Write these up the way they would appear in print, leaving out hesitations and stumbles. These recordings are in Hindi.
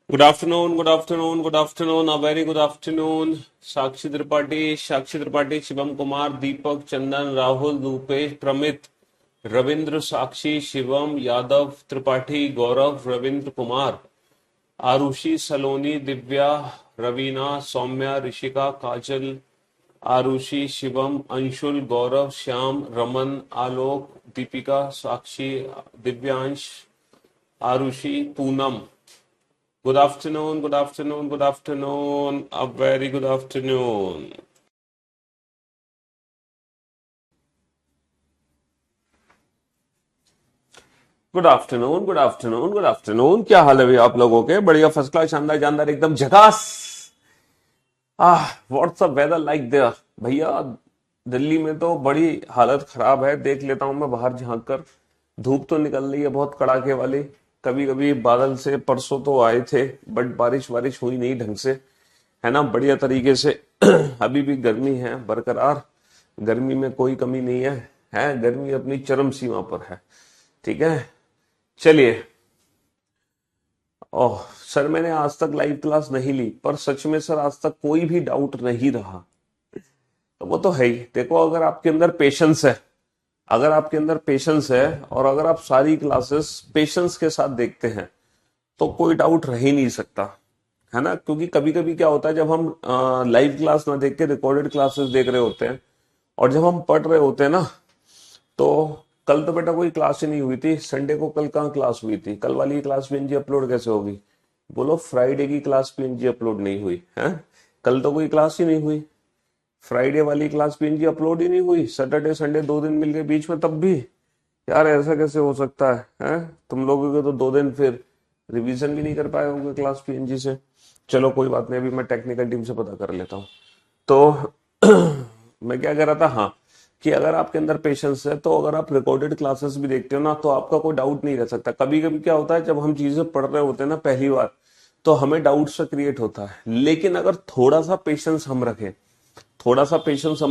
Good afternoon, good afternoon, good afternoon, a very good afternoon. Sakshi Tripathi, Shivam Kumar, Deepak, Chandan, Rahul, Rupesh, Pramit, Ravindra, Sakshi, Shivam, Yadav, Tripathi, Gaurav, Ravindra Kumar, Arushi, Saloni, Divya, Raveena, Saumya, Rishika, Kajal, Arushi, Shivam, Anshul, Gaurav, Shyam, Raman, Alok, Deepika, Sakshi, Divyansh, Arushi, Poonam. Good afternoon, good afternoon, good afternoon. A very good afternoon. Good afternoon, good afternoon, good afternoon. क्या हाल है भैया आप लोगों के? बढ़िया, फर्स्ट क्लास, शानदार जानदार, एकदम झकास. What's a weather like there भैया? दिल्ली में तो बड़ी हालत खराब है. देख लेता हूं मैं बाहर झांक कर. धूप तो निकल रही है बहुत कड़ाके वाली. कभी कभी बादल से परसों तो आए थे, बट बारिश बारिश हुई नहीं ढंग से, है ना, बढ़िया तरीके से. अभी भी गर्मी है बरकरार. गर्मी में कोई कमी नहीं है गर्मी अपनी चरम सीमा पर है. ठीक है, चलिए. ओह सर, मैंने आज तक लाइव क्लास नहीं ली, पर सच में सर आज तक कोई भी डाउट नहीं रहा. तो वो तो है ही. देखो, अगर आपके अंदर पेशेंस है, अगर आपके अंदर पेशेंस है और अगर आप सारी क्लासेस पेशेंस के साथ देखते हैं तो कोई डाउट रह ही नहीं सकता, है ना. क्योंकि कभी कभी क्या होता है, जब हम लाइव क्लास ना देख के रिकॉर्डेड क्लासेस देख रहे होते हैं और जब हम पढ़ रहे होते हैं ना, तो कल तो बेटा कोई क्लास ही नहीं हुई थी. संडे को कल कहाँ क्लास हुई थी? कल वाली क्लास पीएनजी अपलोड कैसे होगी? बोलो, फ्राइडे की क्लास पीएनजी अपलोड नहीं हुई है? कल तो कोई क्लास ही नहीं हुई. फ्राइडे वाली क्लास पीएनजी अपलोड ही नहीं हुई. सैटरडे संडे 2 दिन मिल गए बीच में, तब भी. यार ऐसा कैसे हो सकता है? तुम लोगों के तो 2 दिन फिर रिवीजन भी नहीं कर पाए होंगे क्लास पीएनजी से. चलो कोई बात नहीं, अभी मैं टेक्निकल टीम से पता कर लेता हूँ. तो मैं क्या कह रहा था, हाँ, कि अगर आपके अंदर पेशेंस है तो अगर आप रिकॉर्डेड क्लासेस भी देखते हो ना, तो आपका कोई डाउट नहीं रह सकता. कभी कभी क्या होता है, जब हम चीजें पढ़ रहे होते हैं ना पहली बार, तो हमें डाउट सा क्रिएट होता है. लेकिन अगर थोड़ा सा पेशेंस हम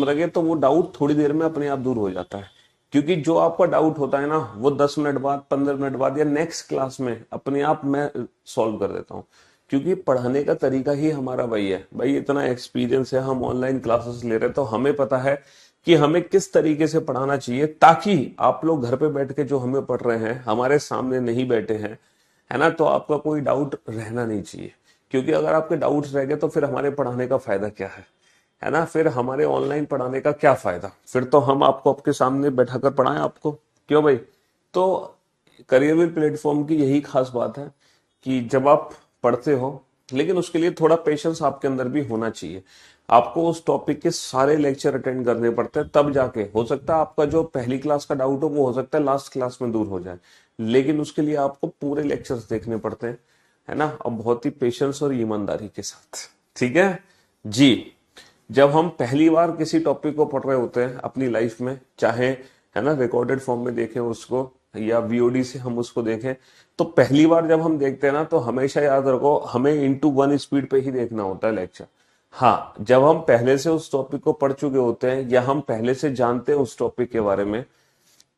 रखें तो वो डाउट थोड़ी देर में अपने आप दूर हो जाता है. क्योंकि जो आपका डाउट होता है ना, वो 10 मिनट बाद, 15 मिनट बाद या नेक्स्ट क्लास में अपने आप मैं सॉल्व कर देता हूँ. क्योंकि पढ़ाने का तरीका ही हमारा वही है भाई. इतना एक्सपीरियंस है, हम ऑनलाइन क्लासेस ले रहे हैं, तो हमें पता है कि हमें किस तरीके से पढ़ाना चाहिए, ताकि आप लोग घर पे बैठ के जो हमें पढ़ रहे हैं, हमारे सामने नहीं बैठे हैं, है ना, तो आपका कोई डाउट रहना नहीं चाहिए. क्योंकि अगर आपके डाउट्स रह गए तो फिर हमारे पढ़ाने का फायदा क्या है ना. फिर हमारे ऑनलाइन पढ़ाने का क्या फायदा? फिर तो हम आपको आपके सामने बैठाकर पढ़ाएं आपको, क्यों भाई? तो करियर प्लेटफॉर्म की यही खास बात है कि जब आप पढ़ते हो, लेकिन उसके लिए थोड़ा पेशेंस आपके अंदर भी होना चाहिए. आपको उस टॉपिक के सारे लेक्चर अटेंड करने पड़ते हैं, तब जाके हो सकता है आपका जो पहली क्लास का डाउट हो वो हो सकता है लास्ट क्लास में दूर हो जाए. लेकिन उसके लिए आपको पूरे लेक्चर्स देखने पड़ते हैं, है ना, और बहुत ही पेशेंस और ईमानदारी के साथ. ठीक है जी. जब हम पहली बार किसी टॉपिक को पढ़ रहे होते हैं अपनी लाइफ में, चाहे, है ना, रिकॉर्डेड फॉर्म में देखें उसको या वीओडी से हम उसको देखें, तो पहली बार जब हम देखते हैं ना, तो हमेशा याद रखो, हमें इंटू वन स्पीड पे ही देखना होता है लेक्चर. हाँ, जब हम पहले से उस टॉपिक को पढ़ चुके होते हैं या हम पहले से जानते हैं उस टॉपिक के बारे में,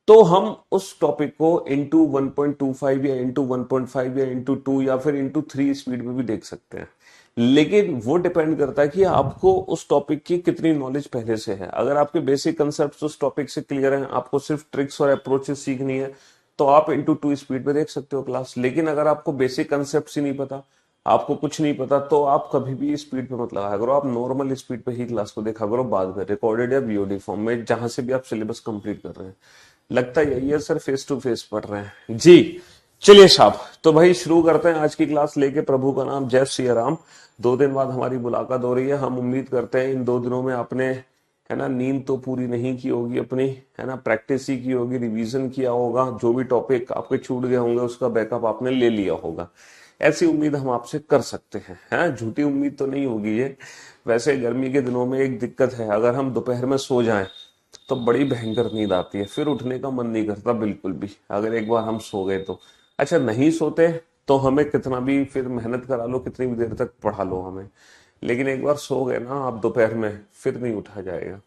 तो हम उस टॉपिक को इंटू 1.25 या इंटू 1.5 या इंटू 2 या फिर इंटू 3 स्पीड में भी देख सकते हैं. लेकिन वो डिपेंड करता है कि आपको उस टॉपिक की कितनी नॉलेज पहले से है. अगर आपके बेसिक कंसेप्ट उस टॉपिक से क्लियर हैं, आपको सिर्फ ट्रिक्स और अप्रोचेस सीखनी है, तो आप इंटू 2 स्पीड में देख सकते हो क्लास. लेकिन अगर आपको बेसिक कंसेप्ट ही नहीं पता, आपको कुछ नहीं पता, तो आप कभी भी स्पीड पे मत लगाया करो. आप नॉर्मल स्पीड पे ही क्लास को देखा करो, बाद में रिकॉर्डेड या वीओडी फॉर्म में, जहां से भी आप सिलेबस कंप्लीट कर रहे हैं. लगता यही है सर, फेस टू फेस पढ़ रहे हैं जी. चलिए साहब, तो भाई शुरू करते हैं आज की क्लास लेके. प्रभु का नाम, जय श्री राम. 2 दिन बाद हमारी मुलाकात हो रही है. हम उम्मीद करते हैं इन 2 दिनों में आपने, है ना, नींद तो पूरी नहीं की होगी अपनी, है ना, प्रैक्टिस ही की होगी, रिवीजन किया होगा, जो भी टॉपिक आपके छूट गए होंगे उसका बैकअप आपने ले लिया होगा. ऐसी उम्मीद हम आपसे कर सकते हैं झूठी उम्मीद तो नहीं होगी ये. वैसे गर्मी के दिनों में एक दिक्कत है, अगर हम दोपहर में सो जाएं तो बड़ी भयंकर नींद आती है, फिर उठने का मन नहीं करता बिल्कुल भी, अगर एक बार हम सो गए तो. अच्छा, नहीं सोते तो हमें कितना भी फिर मेहनत करा लो, कितनी भी देर तक पढ़ा लो हमें, लेकिन एक बार सो गए ना आप दोपहर में, फिर नहीं उठा जाएगा.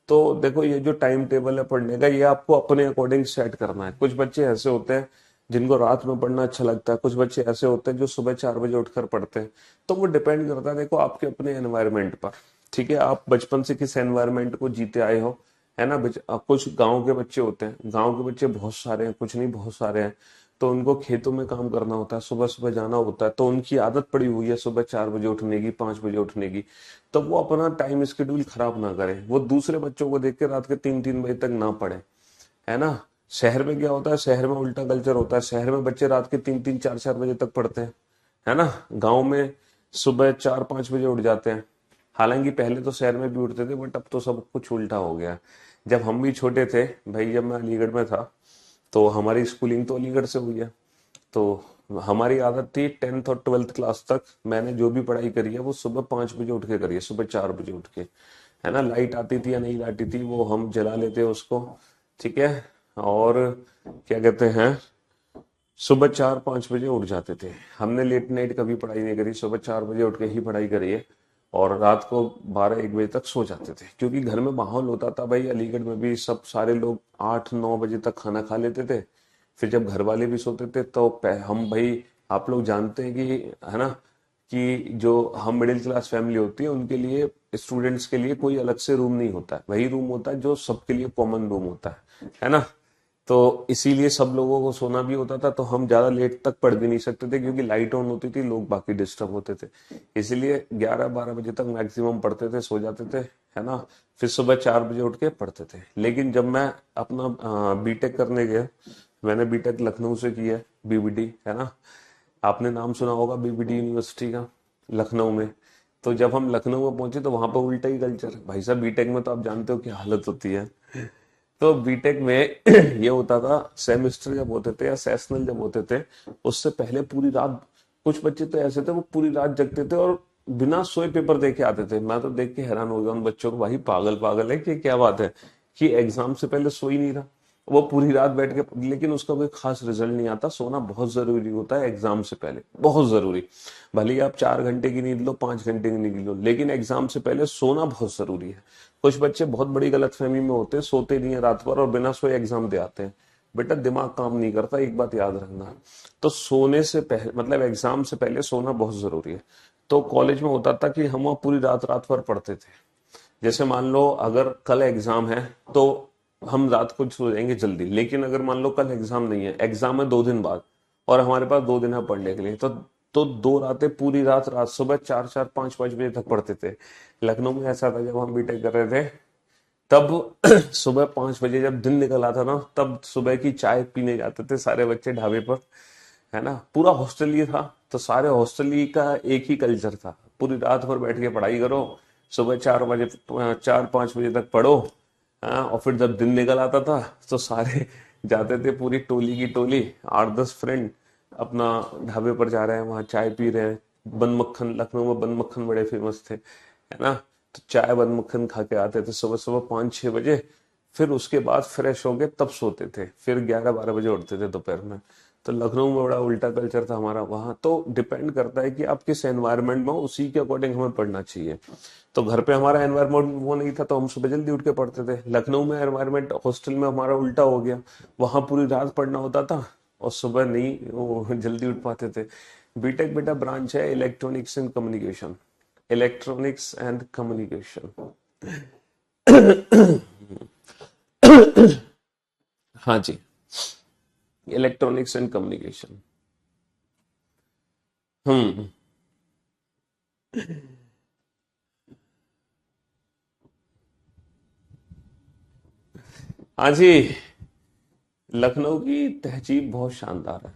तो देखो, ये जो टाइम टेबल है पढ़ने का, ये आपको अपने अकॉर्डिंग सेट करना है. कुछ बच्चे ऐसे होते हैं जिनको रात में पढ़ना अच्छा लगता है, कुछ बच्चे ऐसे होते हैं जो सुबह 4 बजे उठकर पढ़ते हैं। तो वो डिपेंड करता है देखो आपके अपने एनवायरनमेंट पर। ठीक है, आप बचपन से किस एनवायरनमेंट को जीते आए हो, है ना। कुछ गांव के बच्चे होते हैं, गांव के बच्चे बहुत सारे हैं, कुछ नहीं बहुत सारे हैं, तो उनको खेतों में काम करना होता है, सुबह सुबह जाना होता है, तो उनकी आदत पड़ी हुई है सुबह 4 बजे उठने की, 5 बजे उठने की। तो वो अपना टाइम स्केड्यूल खराब ना करें, वो दूसरे बच्चों को देख के रात के 3-3 बजे तक ना पढ़े, है ना। शहर में क्या होता है, शहर में उल्टा कल्चर होता है, शहर में बच्चे रात के 3-3 4-4 बजे तक पढ़ते हैं, है ना। गांव में सुबह 4-5 बजे उठ जाते हैं। हालांकि पहले तो शहर में भी उठते थे, बट अब तो सब कुछ उल्टा हो गया। जब हम भी छोटे थे भाई, जब मैं अलीगढ़ में था, तो हमारी स्कूलिंग तो अलीगढ़ से हुई है। तो हमारी आदत थी 10th और 12th क्लास तक मैंने जो भी पढ़ाई करी है वो सुबह 5 बजे उठ के करी है, सुबह 4 बजे उठ के, है ना। लाइट आती थी या नहीं आती थी वो हम जला लेते उसको, ठीक है। और क्या कहते हैं, सुबह 4-5 बजे उठ जाते थे। हमने लेट नाइट कभी पढ़ाई नहीं करी, सुबह 4 बजे उठ के ही पढ़ाई करी है। और रात को 12-1 बजे तक सो जाते थे, क्योंकि घर में माहौल होता था भाई, अलीगढ़ में भी सब सारे लोग 8-9 बजे तक खाना खा लेते थे। फिर जब घर वाले भी सोते थे तो हम भाई, आप लोग जानते हैं कि, है ना, कि जो हम मिडिल क्लास फैमिली होती है उनके लिए, स्टूडेंट्स के लिए कोई अलग से रूम नहीं होता है, वही रूम होता है जो सबके लिए कॉमन रूम होता है ना। तो इसीलिए सब लोगों को सोना भी होता था, तो हम ज्यादा लेट तक पढ़ भी नहीं सकते थे, क्योंकि लाइट ऑन होती थी, लोग बाकी डिस्टर्ब होते थे। इसलिए 11-12 बजे तक मैक्सिमम पढ़ते थे, सो जाते थे, है ना। फिर सुबह 4 बजे उठ के पढ़ते थे। लेकिन जब मैं अपना बीटेक करने गया, मैंने बीटेक लखनऊ से किया, बीबीडी, है ना। आपने नाम सुना होगा बीबीडी यूनिवर्सिटी का, लखनऊ में। तो जब हम लखनऊ में पहुंचे तो वहां पर उल्टा ही कल्चर भाई साहब, बीटेक में तो आप जानते हो क्या हालत होती है। तो बीटेक में ये होता था, सेमेस्टर जब होते थे या सेशनल जब होते थे, उससे पहले पूरी रात, कुछ बच्चे तो ऐसे थे वो पूरी रात जगते थे और बिना सोए पेपर दे के आते थे। मैं तो देख के हैरान हो गया उन बच्चों को, भाई पागल पागल है कि क्या बात है, कि एग्जाम से पहले सो ही नहीं रहा। वो पूरी रात बैठ के, लेकिन उसका कोई खास रिजल्ट नहीं आता। सोना बहुत जरूरी होता है एग्जाम से पहले, बहुत जरूरी। भले ही आप 4 घंटे की नींद लो, 5 घंटे की नींद लो, लेकिन एग्जाम से पहले सोना बहुत जरूरी है। कुछ बच्चे बहुत बड़ी गलतफहमी में होते हैं, सोते नहीं है रात भर और बिना सोए एग्जाम दे आते हैं। बेटा दिमाग काम नहीं करता, एक बात याद रखना। तो सोने से पहले, मतलब एग्जाम से पहले सोना बहुत जरूरी है। तो कॉलेज में होता था कि हम वहाँ पूरी रात रात भर पढ़ते थे। जैसे मान लो अगर कल एग्जाम है तो हम रात को सो जाएंगे जल्दी, लेकिन अगर मान लो कल एग्जाम नहीं है, एग्जाम है 2 दिन बाद, और हमारे पास 2 दिन है पढ़ने के लिए, तो 2 रातें पूरी रात रात सुबह 4-4 5-5 बजे तक पढ़ते थे। लखनऊ में ऐसा था जब हम बीटेक कर रहे थे, तब सुबह 5 बजे जब दिन निकल आता ना, तब सुबह की चाय पीने जाते थे सारे बच्चे ढाबे पर, है ना। पूरा हॉस्टल ही था, तो सारे हॉस्टल ही का एक ही कल्चर था, पूरी रात भर बैठ के पढ़ाई करो, सुबह 4 बजे 4-5 बजे तक पढ़ो। हाँ, और फिर जब दिन निकल आता था तो सारे जाते थे, पूरी टोली की टोली, 8-10 फ्रेंड अपना ढाबे पर जा रहे हैं, वहां चाय पी रहे हैं। बन मक्खन, लखनऊ में बन मक्खन बड़े फेमस थे, है ना। तो चाय बन मक्खन खा के आते थे सुबह सुबह 5-6 बजे। फिर उसके बाद फ्रेश हो गए तब सोते थे, फिर 11-12 बजे उठते थे दोपहर में। तो लखनऊ में बड़ा उल्टा कल्चर था हमारा वहां। तो डिपेंड करता है कि आप किस एनवायरनमेंट में हो, उसी के अकॉर्डिंग हमें पढ़ना चाहिए। तो घर पे हमारा एनवायरनमेंट वो नहीं था, तो हम सुबह जल्दी उठ के पढ़ते थे। लखनऊ में एनवायरनमेंट, हॉस्टल में हमारा उल्टा हो गया, वहां पूरी रात पढ़ना होता था और सुबह नहीं वो जल्दी उठ पाते थे। बीटेक बेटा ब्रांच है electronics and communication, electronics and communication. हाँ जी, इलेक्ट्रॉनिक्स एंड कम्युनिकेशन। हम्म। हाँ जी, लखनऊ की तहजीब बहुत शानदार है।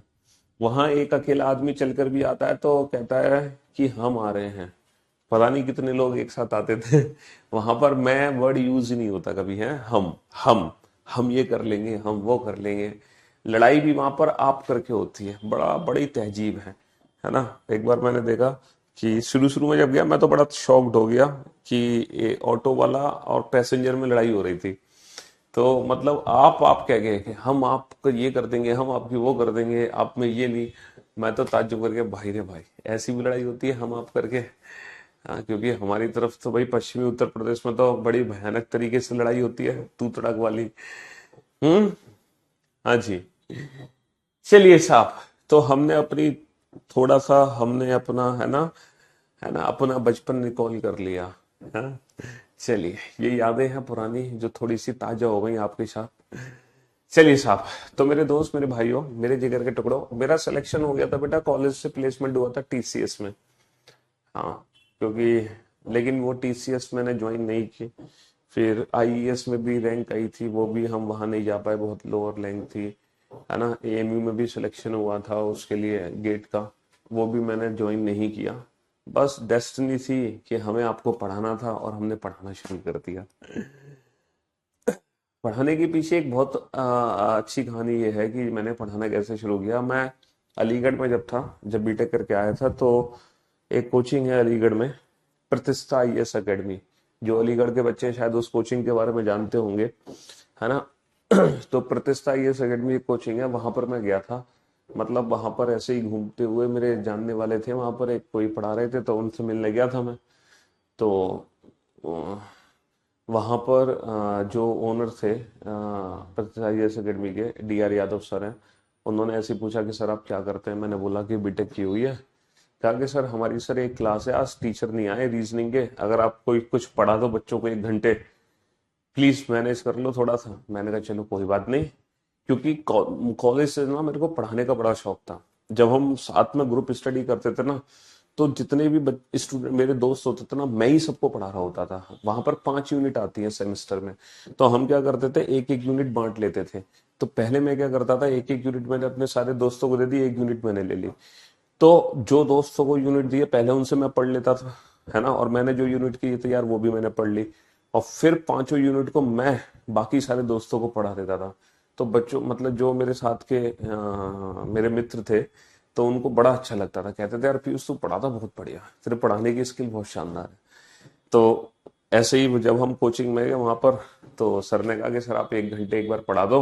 वहां एक अकेला आदमी चलकर भी आता है तो कहता है कि हम आ रहे हैं। पता नहीं कितने लोग एक साथ आते थे। वहां पर मैं वर्ड यूज ही नहीं होता कभी, है हम ये कर लेंगे, हम वो कर लेंगे। लड़ाई भी वहां पर आप करके होती है, बड़ी तहजीब है ना। एक बार मैंने देखा कि शुरू शुरू में जब गया मैं तो बड़ा शॉक्ड हो गया कि ये ऑटो वाला और पैसेंजर में लड़ाई हो रही थी। तो मतलब आप क्या गए कि हम आपको ये कर देंगे, हम आपकी वो कर देंगे, आप में ये नहीं। मैं तो ताज्जुब करके, भाई रे भाई, ऐसी भी लड़ाई होती है हम आप करके। हाँ, क्योंकि हमारी तरफ तो भाई पश्चिमी उत्तर प्रदेश में तो बड़ी भयानक तरीके से लड़ाई होती है, तू तड़ाक वाली। हम्म। हाँ जी। चलिए साहब, तो हमने अपनी थोड़ा सा हमने अपना है ना अपना बचपन रिकॉल कर लिया। हाँ, चलिए, ये यादें हैं पुरानी जो थोड़ी सी ताजा हो गई आपके साथ। चलिए साहब, तो मेरे दोस्त, मेरे भाइयों, मेरे जिगर के टुकड़ों, मेरा सिलेक्शन हो गया था बेटा, कॉलेज से प्लेसमेंट हुआ था टीसीएस में। हाँ, क्योंकि लेकिन वो टीसीएस मैंने ज्वाइन नहीं की। फिर आईईएस में भी रैंक आई थी, वो भी हम वहां नहीं जा पाए, बहुत लोअर रैंक थी। है ना, एएमयू में भी सिलेक्शन हुआ था उसके लिए गेट का, वो भी मैंने ज्वाइन नहीं किया। बस डेस्टिनी थी कि हमें आपको पढ़ाना था और हमने पढ़ाना शुरू कर दिया। पढ़ाने के पीछे एक बहुत अच्छी कहानी ये है कि मैंने पढ़ाना कैसे शुरू किया। मैं अलीगढ़ में जब था, जब बीटेक करके आया था, तो एक कोचिंग है अलीगढ़ में, प्रतिष्ठा आईएएस एकेडमी। जो अलीगढ़ के बच्चे शायद उस कोचिंग के बारे में जानते होंगे, है ना। तो प्रतिष्ठा आईएएस एकेडमी एक कोचिंग है, वहां पर मैं गया था। मतलब वहां पर ऐसे ही घूमते हुए, मेरे जानने वाले थे वहां पर, एक कोई पढ़ा रहे थे, तो उनसे मिलने गया था मैं। तो वहाँ पर जो ओनर थे प्रतिष्ठा आईएएस एकेडमी के, डीआर यादव सर हैं, उन्होंने ऐसे ही पूछा कि सर आप क्या करते हैं। मैंने बोला कि बीटेक की हुई है। कहा कि सर हमारी सर एक क्लास है, आज टीचर नहीं आए रीजनिंग के, अगर आप कोई कुछ पढ़ा दो बच्चों को 1 घंटे, प्लीज मैनेज कर लो थोड़ा सा। मैंने कहा चलो कोई बात नहीं, क्योंकि कॉलेज से ना मेरे को पढ़ाने का बड़ा शौक था। जब हम साथ में ग्रुप स्टडी करते थे ना, तो जितने भी स्टूडेंट मेरे दोस्त होते थे ना, मैं ही सबको पढ़ा रहा होता था। वहां पर 5 यूनिट आती है सेमेस्टर में, तो हम क्या करते थे, एक एक यूनिट बांट लेते थे। तो पहले मैं क्या करता था, एक एक यूनिट मैंने अपने सारे दोस्तों को दे दी, एक यूनिट मैंने ले ली। तो जो दोस्तों को यूनिट दिए पहले उनसे मैं पढ़ लेता था, है ना, और मैंने जो यूनिट की तैयार वो भी मैंने पढ़ ली। और फिर 5 यूनिट को मैं बाकी सारे दोस्तों को पढ़ा देता था। तो बच्चों, मतलब जो मेरे साथ के मेरे मित्र थे, तो उनको बड़ा अच्छा लगता था, कहते थे यार पीयूष तू पढ़ाता बहुत बढ़िया, तेरे पढ़ाने की स्किल बहुत शानदार है। तो ऐसे ही जब हम कोचिंग में गए वहां पर, तो सर ने कहा कि सर आप 1 घंटे एक बार पढ़ा दो,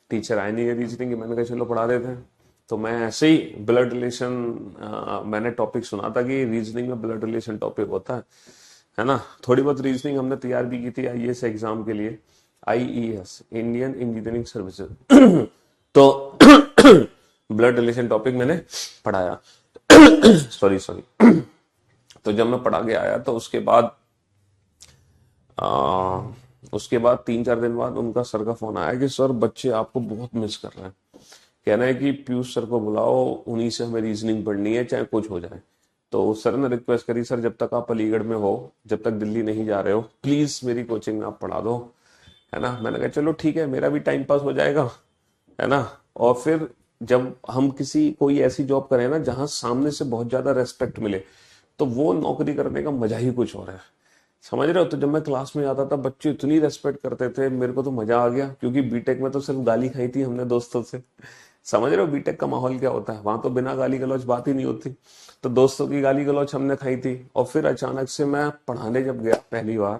टीचर आए नहीं है रीजनिंग की। मैंने कहा चलो पढ़ा देते हैं। तो मैं ऐसे ही ब्लड रिलेशन, मैंने टॉपिक सुना था कि रीजनिंग में ब्लड रिलेशन टॉपिक होता है ना। थोड़ी बहुत रीजनिंग हमने तैयार भी की थी आईएएस एग्जाम के लिए, आईईएस, इंडियन इंजीनियरिंग सर्विसेज। तो ब्लड रिलेशन टॉपिक मैंने पढ़ाया। Sorry sorry. तो जब मैं पढ़ा के आया, तो आ, उसके बाद 3-4 दिन बाद उनका सर का फोन आया कि सर बच्चे आपको बहुत मिस कर रहे हैं, कहना है कि पीयूष सर को बुलाओ, उन्हीं से हमें रीजनिंग पढ़नी है चाहे कुछ हो जाए। तो सर ने रिक्वेस्ट करी, सर जब तक आप अलीगढ़ में हो, जब तक दिल्ली नहीं जा रहे हो, प्लीज मेरी कोचिंग में आप पढ़ा दो, है ना। मैंने कहा चलो ठीक है, मेरा भी टाइम पास हो जाएगा, है ना। और फिर जब हम किसी कोई ऐसी जॉब करें ना जहां सामने से बहुत ज्यादा रेस्पेक्ट मिले, तो वो नौकरी करने का मजा ही कुछ और है। समझ रहे हो। तो जब मैं क्लास में आता था, बच्चे इतनी रेस्पेक्ट करते थे, मेरे को तो मजा आ गया, क्योंकि बीटेक में तो सिर्फ गाली खाई थी हमने दोस्तों से। समझ रहे हो बीटेक का माहौल क्या होता है, वहां तो बिना गाली गलौज बात ही नहीं होती। तो दोस्तों की गाली गलौज हमने खाई थी। और फिर अचानक से मैं पढ़ाने जब गया पहली बार,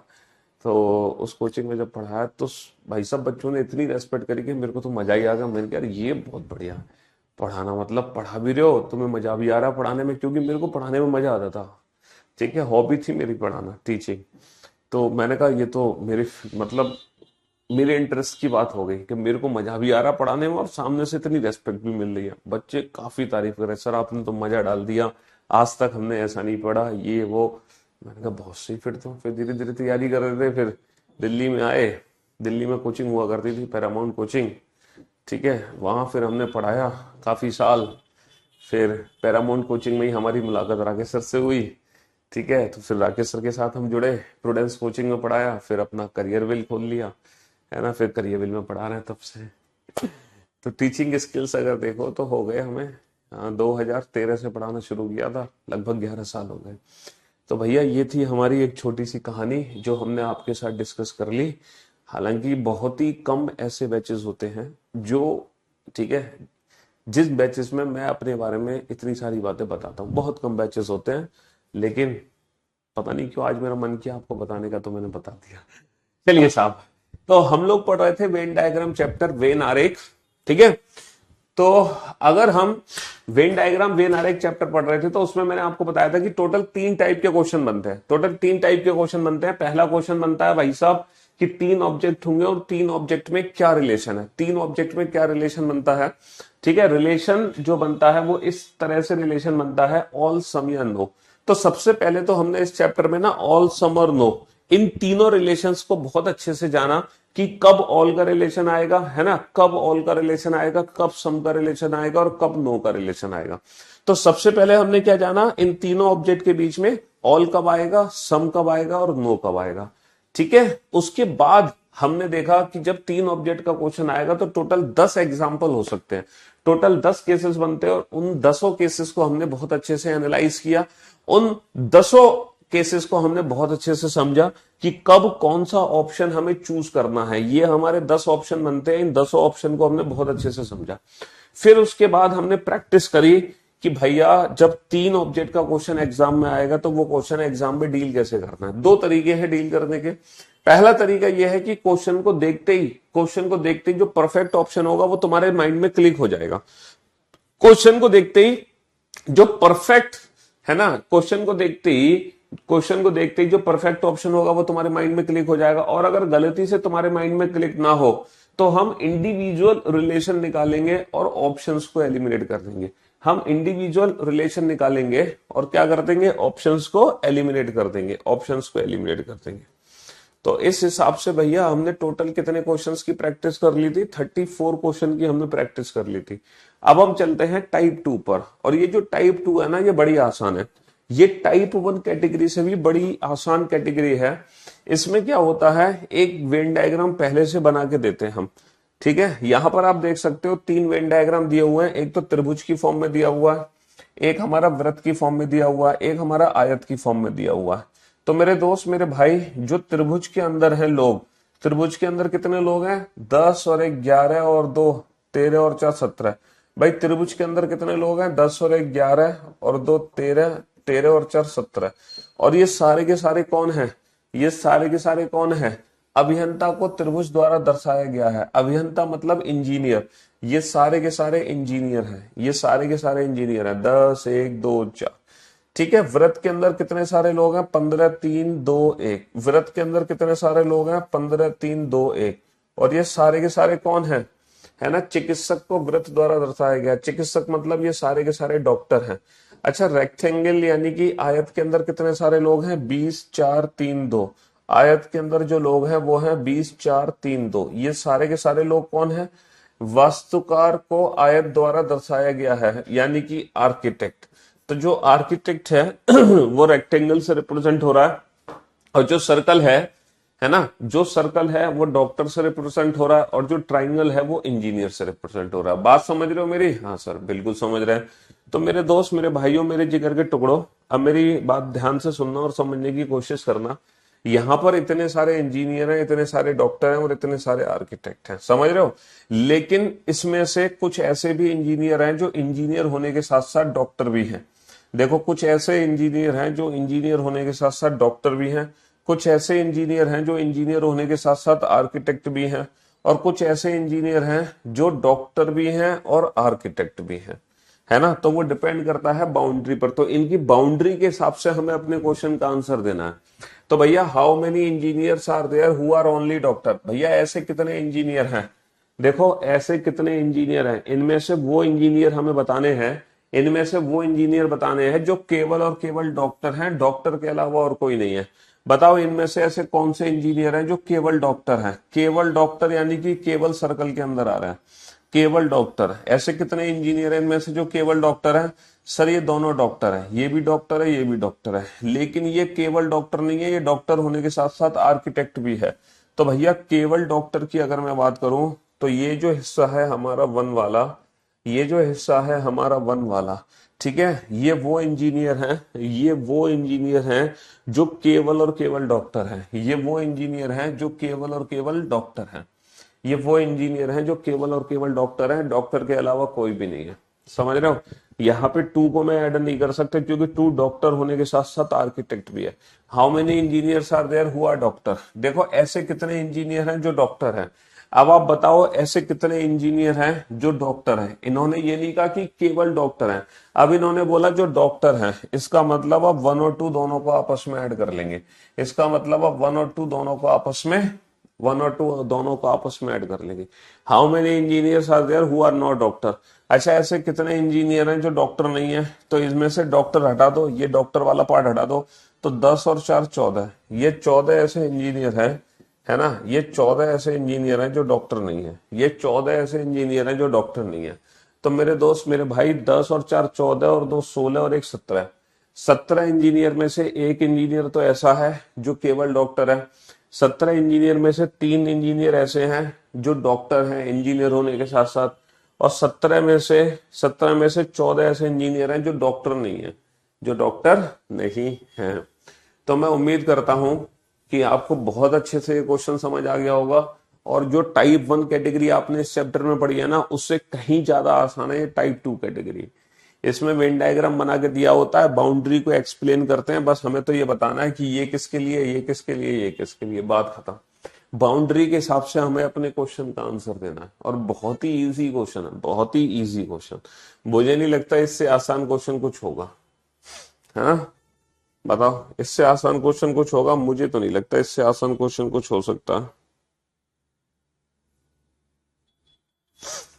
तो उस कोचिंग में जब पढ़ाया, तो भाई साहब बच्चों ने इतनी रेस्पेक्ट करी कि मेरे को तो मजा ही आ गया। मैंने कहा यार ये बहुत बढ़िया है। पढ़ाना मतलब पढ़ा भी रहे हो, तुम्हें मजा भी आ रहा पढ़ाने में, क्योंकि मेरे को पढ़ाने में मजा आता था। ठीक है, हॉबी थी मेरी पढ़ाना, टीचिंग। तो मैंने कहा ये तो मेरे मतलब मेरे इंटरेस्ट की बात हो गई कि मेरे को मजा भी आ रहा पढ़ाने में, और सामने से इतनी रेस्पेक्ट भी मिल रही है। बच्चे काफी तारीफ कर रहे, सर आपने तो मजा डाल दिया, आज तक हमने ऐसा नहीं पढ़ा, ये वो। मैंने कहा बहुत सही। फिर धीरे धीरे तैयारी कर रहे थे। फिर दिल्ली में आए। दिल्ली में कोचिंग हुआ करती थी, पैरामाउंट कोचिंग। ठीक है, वहां फिर हमने पढ़ाया काफी साल। फिर पैरामाउंट कोचिंग में ही हमारी मुलाकात राकेश सर से हुई। ठीक है, तो फिर राकेश सर के साथ हम जुड़े, प्रूडेंस कोचिंग में पढ़ाया, फिर अपना करियर विल खोल लिया, है ना। फिर करियर विल में पढ़ा रहे हैं तब से। तो टीचिंग स्किल्स अगर देखो तो हो गए हमें, 2013 से पढ़ाना शुरू किया था, लगभग 11 साल हो गए। तो भैया ये थी हमारी एक छोटी सी कहानी जो हमने आपके साथ डिस्कस कर ली। हालांकि बहुत ही कम ऐसे बैचेस होते हैं जो, ठीक है, जिस बैचेस में मैं अपने बारे में इतनी सारी बातें बताता हूँ, बहुत कम बैचेस होते हैं। लेकिन पता नहीं क्यों आज मेरा मन किया आपको बताने का, तो मैंने बता दिया। चलिए साहब, तो हम लोग पढ़ रहे थे वेन डायग्राम चैप्टर, वेन आरेख। ठीक है, तो अगर हम वेन डायग्राम वेन आरेख चैप्टर पढ़ रहे थे, तो उसमें मैंने आपको बताया था कि टोटल 3 टाइप के क्वेश्चन बनते हैं। टोटल 3 टाइप के क्वेश्चन बनते हैं। पहला क्वेश्चन बनता है भाई साहब कि 3 ऑब्जेक्ट होंगे और 3 ऑब्जेक्ट में क्या रिलेशन है, 3 ऑब्जेक्ट में क्या रिलेशन बनता है। ठीक है, रिलेशन जो बनता है वो इस तरह से रिलेशन बनता है, ऑल सम या नो। तो सबसे पहले तो हमने इस चैप्टर में ना ऑल सम और नो इन तीनों रिलेशंस को बहुत अच्छे से जाना कि कब ऑल का रिलेशन आएगा, है ना, कब ऑल का रिलेशन आएगा, कब सम का रिलेशन आएगा और कब नो का रिलेशन आएगा। तो सबसे पहले हमने क्या जाना, इन तीनों ऑब्जेक्ट के बीच में ऑल कब आएगा, सम कब आएगा और नो कब आएगा। ठीक है, उसके बाद हमने देखा कि जब 3 ऑब्जेक्ट का क्वेश्चन आएगा तो टोटल 10 एग्जाम्पल हो सकते हैं, टोटल 10 केसेस बनते हैं और उन 10 केसेस को हमने बहुत अच्छे से एनालाइज किया। उन 10 केसेस को हमने बहुत अच्छे से समझा कि कब कौन सा ऑप्शन हमें चूज करना है। ये हमारे 10 ऑप्शन बनते हैं, इन 10 ऑप्शन को हमने बहुत अच्छे से समझा। फिर उसके बाद हमने प्रैक्टिस करी कि भैया जब 3 ऑब्जेक्ट का क्वेश्चन एग्जाम में आएगा तो वो क्वेश्चन एग्जाम में डील कैसे करना है। 2 तरीके हैं डील करने के। पहला तरीका यह है कि क्वेश्चन को देखते ही जो परफेक्ट ऑप्शन होगा वो तुम्हारे माइंड में क्लिक हो जाएगा। क्वेश्चन को देखते ही जो परफेक्ट है ना, क्वेश्चन को देखते ही जो परफेक्ट ऑप्शन होगा वो तुम्हारे माइंड में क्लिक हो जाएगा। और अगर गलती से तुम्हारे माइंड में क्लिक ना हो तो हम इंडिविजुअल रिलेशन निकालेंगे और ऑप्शंस को एलिमिनेट कर देंगे। हम इंडिविजुअल रिलेशन निकालेंगे और क्या कर देंगे, ऑप्शंस को एलिमिनेट कर देंगे, ऑप्शंस को एलिमिनेट कर देंगे। तो इस हिसाब से भैया हमने टोटल कितने क्वेश्चंस की प्रैक्टिस कर ली थी, 34 क्वेश्चन की हमने प्रैक्टिस कर ली थी। अब हम चलते हैं टाइप 2 पर। और ये जो टाइप 2 है ना, ये बड़ी आसान है। ये टाइप 1 कैटेगरी से भी बड़ी आसान कैटेगरी है। इसमें क्या होता है, एक वेन डायग्राम पहले से बना के देते हैं हम। ठीक है, यहां पर आप देख सकते हो 3 वेन डायग्राम दिए हुए हैं। एक तो त्रिभुज की फॉर्म में दिया हुआ है, एक हमारा वृत्त की फॉर्म में दिया हुआ है, एक हमारा आयत की फॉर्म में दिया हुआ है। तो मेरे दोस्त, मेरे भाई, जो त्रिभुज के अंदर हैं लोग, त्रिभुज के अंदर कितने लोग हैं, 10 और 1 11 और 2 13 और 4 17। भाई त्रिभुज के अंदर कितने लोग हैं, 10 और 1 11 और 2 13, 13 और 4 17। और ये सारे के सारे कौन है, ये सारे के सारे कौन है, अभियंता को त्रिभुज द्वारा दर्शाया गया है। अभियंता मतलब इंजीनियर। ये सारे के सारे इंजीनियर हैं, ये सारे के सारे इंजीनियर हैं। 10 1 2 4। ठीक है, व्रत के अंदर कितने सारे लोग हैं, 15 3 2 1। व्रत के अंदर कितने सारे लोग हैं, 15 3 2 1। और ये सारे के सारे कौन है ना, चिकित्सक को व्रत द्वारा दर्शाया गया। चिकित्सक मतलब ये सारे के सारे डॉक्टर हैं। अच्छा, रेक्टेंगल यानी कि आयत के अंदर कितने सारे लोग हैं, 20 4 3 2। आयत के अंदर जो लोग हैं वो हैं 20 4 3 2। ये सारे के सारे लोग कौन है, वास्तुकार को आयत द्वारा दर्शाया गया है, यानी कि आर्किटेक्ट। तो जो आर्किटेक्ट है वो रेक्टेंगल से रिप्रेजेंट हो रहा है, और जो सर्कल है ना, जो सर्कल है वो डॉक्टर से रिप्रेजेंट हो रहा है, और जो ट्राइंगल है वो इंजीनियर से रिप्रेजेंट हो रहा है। बात समझ रहे हो मेरी? हाँ सर, बिल्कुल समझ रहे हैं। तो मेरे दोस्त, मेरे भाइयों, मेरे जिगर के टुकड़ों, अब मेरी बात ध्यान से सुनना और समझने की कोशिश करना। यहाँ पर इतने सारे इंजीनियर हैं, इतने सारे डॉक्टर हैं और इतने सारे आर्किटेक्ट हैं, समझ रहे हो। लेकिन इसमें से कुछ ऐसे भी इंजीनियर हैं जो इंजीनियर होने के साथ साथ डॉक्टर भी हैं। देखो, कुछ ऐसे इंजीनियर हैं जो इंजीनियर होने के साथ साथ डॉक्टर भी हैं, कुछ ऐसे इंजीनियर हैं जो इंजीनियर होने के साथ साथ आर्किटेक्ट भी हैं, और कुछ ऐसे इंजीनियर हैं जो डॉक्टर भी हैं और आर्किटेक्ट भी हैं, है ना। तो वो डिपेंड करता है बाउंड्री पर। तो इनकी बाउंड्री के हिसाब से हमें अपने क्वेश्चन का आंसर देना है। तो भैया, how many engineers are there who are only doctor. भैया ऐसे कितने इंजीनियर हैं, देखो ऐसे कितने इंजीनियर हैं। इनमें से वो इंजीनियर हमें बताने हैं, इनमें से वो इंजीनियर बताने हैं जो केवल और केवल डॉक्टर हैं, डॉक्टर के अलावा और कोई नहीं है। बताओ इनमें से ऐसे कौन से इंजीनियर हैं जो केवल डॉक्टर हैं। केवल डॉक्टर यानी कि केवल सर्कल के अंदर आ रहा है, केवल डॉक्टर। ऐसे कितने इंजीनियर हैं इनमें से जो केवल डॉक्टर हैं? सर ये दोनों डॉक्टर हैं, ये भी डॉक्टर है, ये भी डॉक्टर है। लेकिन ये केवल डॉक्टर नहीं है, ये डॉक्टर होने के साथ साथ आर्किटेक्ट भी है। तो भैया केवल डॉक्टर की अगर मैं बात करूं तो ये जो हिस्सा है हमारा 1 वाला, ये जो हिस्सा है हमारा 1 वाला, ठीक है, ये वो इंजीनियर हैं, ये वो इंजीनियर हैं जो केवल और केवल डॉक्टर हैं। ये वो इंजीनियर हैं जो केवल और केवल डॉक्टर हैं। ये वो इंजीनियर हैं जो केवल और केवल डॉक्टर हैं, डॉक्टर के अलावा कोई भी नहीं है। समझ रहे हो? यहाँ पे 2 को मैं ऐड नहीं कर सकते क्योंकि 2 डॉक्टर होने के साथ साथ आर्किटेक्ट भी है। How many engineers are there who are doctor. देखो ऐसे कितने इंजीनियर हैं जो डॉक्टर हैं। अब आप बताओ ऐसे कितने इंजीनियर हैं जो डॉक्टर हैं। इन्होंने ये नहीं कहा कि केवल डॉक्टर हैं, अब इन्होंने बोला जो डॉक्टर हैं। इसका मतलब अब 1 और 2 दोनों को आपस में ऐड कर लेंगे। इसका मतलब अब 1 और 2 दोनों को आपस में वन और टू दोनों को आपस में ऐड कर लेंगे। How many engineers are there who are not doctor. अच्छा, ऐसे कितने इंजीनियर हैं जो डॉक्टर नहीं है, तो इसमें से डॉक्टर हटा दो, ये डॉक्टर वाला पार्ट हटा दो, तो 10 और 4 14, ये 14 ऐसे इंजीनियर हैं, है ना, ये 14 ऐसे इंजीनियर हैं जो डॉक्टर नहीं है, ये 14 ऐसे इंजीनियर हैं जो डॉक्टर नहीं है। तो मेरे दोस्त, मेरे भाई, 10 और 4 14 और 2 16 और 1 17, 17 इंजीनियर में से एक इंजीनियर तो ऐसा है जो केवल डॉक्टर है। 17 इंजीनियर में से 3 इंजीनियर ऐसे हैं जो डॉक्टर हैं इंजीनियर होने के साथ साथ, और 17 में से 14 ऐसे इंजीनियर हैं जो डॉक्टर नहीं है, जो डॉक्टर नहीं है। तो मैं उम्मीद करता हूं कि आपको बहुत अच्छे से ये क्वेश्चन समझ आ गया होगा, और जो टाइप 1 कैटेगरी आपने इस चैप्टर में पढ़ी है ना, उससे कहीं ज्यादा आसान है ये टाइप 2 कैटेगरी। इसमें वेन डायग्राम बना के दिया होता है, बाउंड्री को एक्सप्लेन करते हैं, बस हमें तो ये बताना है कि ये किसके लिए, ये किसके लिए, ये किसके लिए, बात खत्म। बाउंड्री के हिसाब से हमें अपने क्वेश्चन का आंसर देना है, और बहुत ही इजी क्वेश्चन है, बहुत ही इजी क्वेश्चन। मुझे नहीं लगता इससे आसान क्वेश्चन कुछ होगा, है ना। बताओ, इससे आसान क्वेश्चन कुछ होगा? मुझे तो नहीं लगता इससे आसान क्वेश्चन कुछ हो सकता।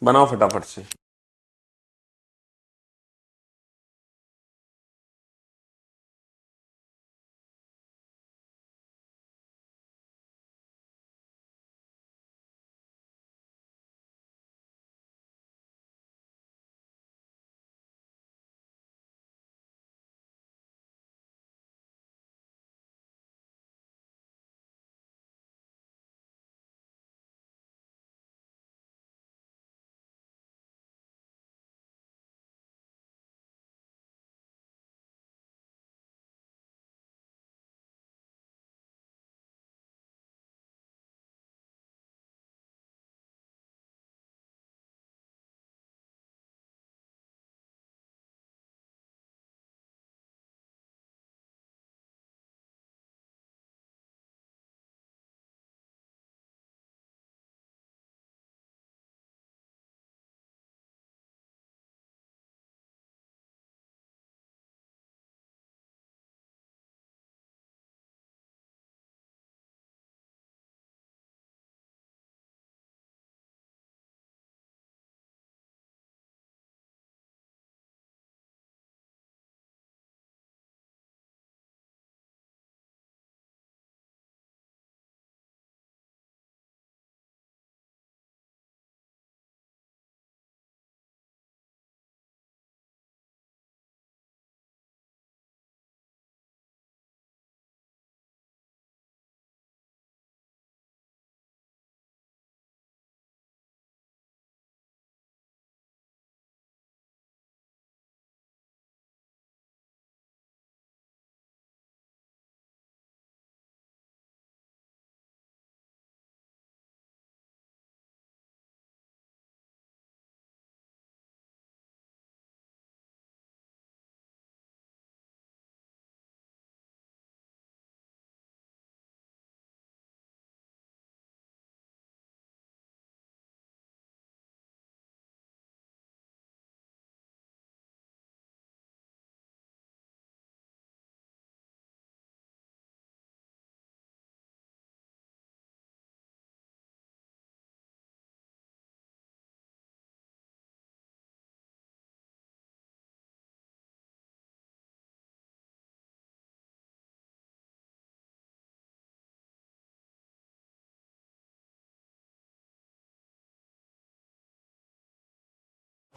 बनाओ फटाफट से।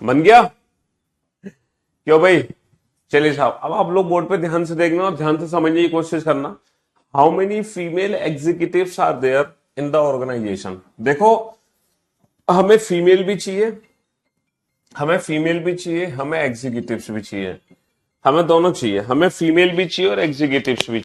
बन गया? क्यों भाई? चलिए साहब, अब आप लोग बोर्ड पे ध्यान से देखना और ध्यान से समझने की कोशिश करना। How many female executives are there in the organisation? देखो, हमें फीमेल भी चाहिए, हमें फीमेल भी चाहिए, हमें एग्जीक्यूटिव्स भी चाहिए, हमें दोनों चाहिए, हमें फीमेल भी चाहिए और एग्जीक्यूटिव्स भी।